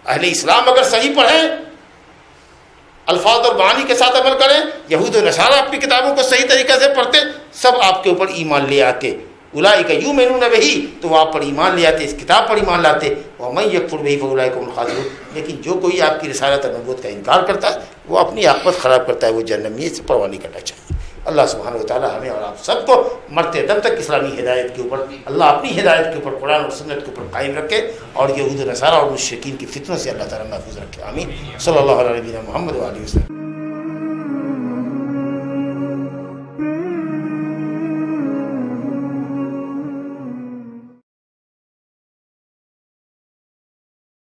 اہل اسلام اگر صحیح پڑھیں, الفاظ اور معانی کے ساتھ عمل کریں, یہود و نصارہ اپنی کتابوں کو صحیح طریقے سے پڑھتے, سب آپ کے اوپر ایمان لے آتے. اولئک یؤمنون بہ, تو وہ آپ پر ایمان لے آتے, اس کتاب پر ایمان لاتے. ومن یکفر بہ فاولئک هم الخاسرون, لیکن جو کوئی آپ کی رسالت اور نبوت کا انکار کرتا ہے, وہ اپنی عاقبت خراب کرتا ہے, وہ جہنم میں سے پرواہ نہیں کرنا چاہیے. اللہ سبحانہ و تعالی ہمیں اور آپ سب کو مرتے دم تک اسلامی ہدایت کے اوپر، اللہ اپنی ہدایت کے اوپر، قرآن اور سنت کے اوپر قائم رکھے، اور یہود و نصارہ اور مشرکین کی فتنوں سے اللہ تعالیٰ محفوظ رکھے، آمین۔ صلی اللہ علیہ وسلم محمد و علیہ وسلم۔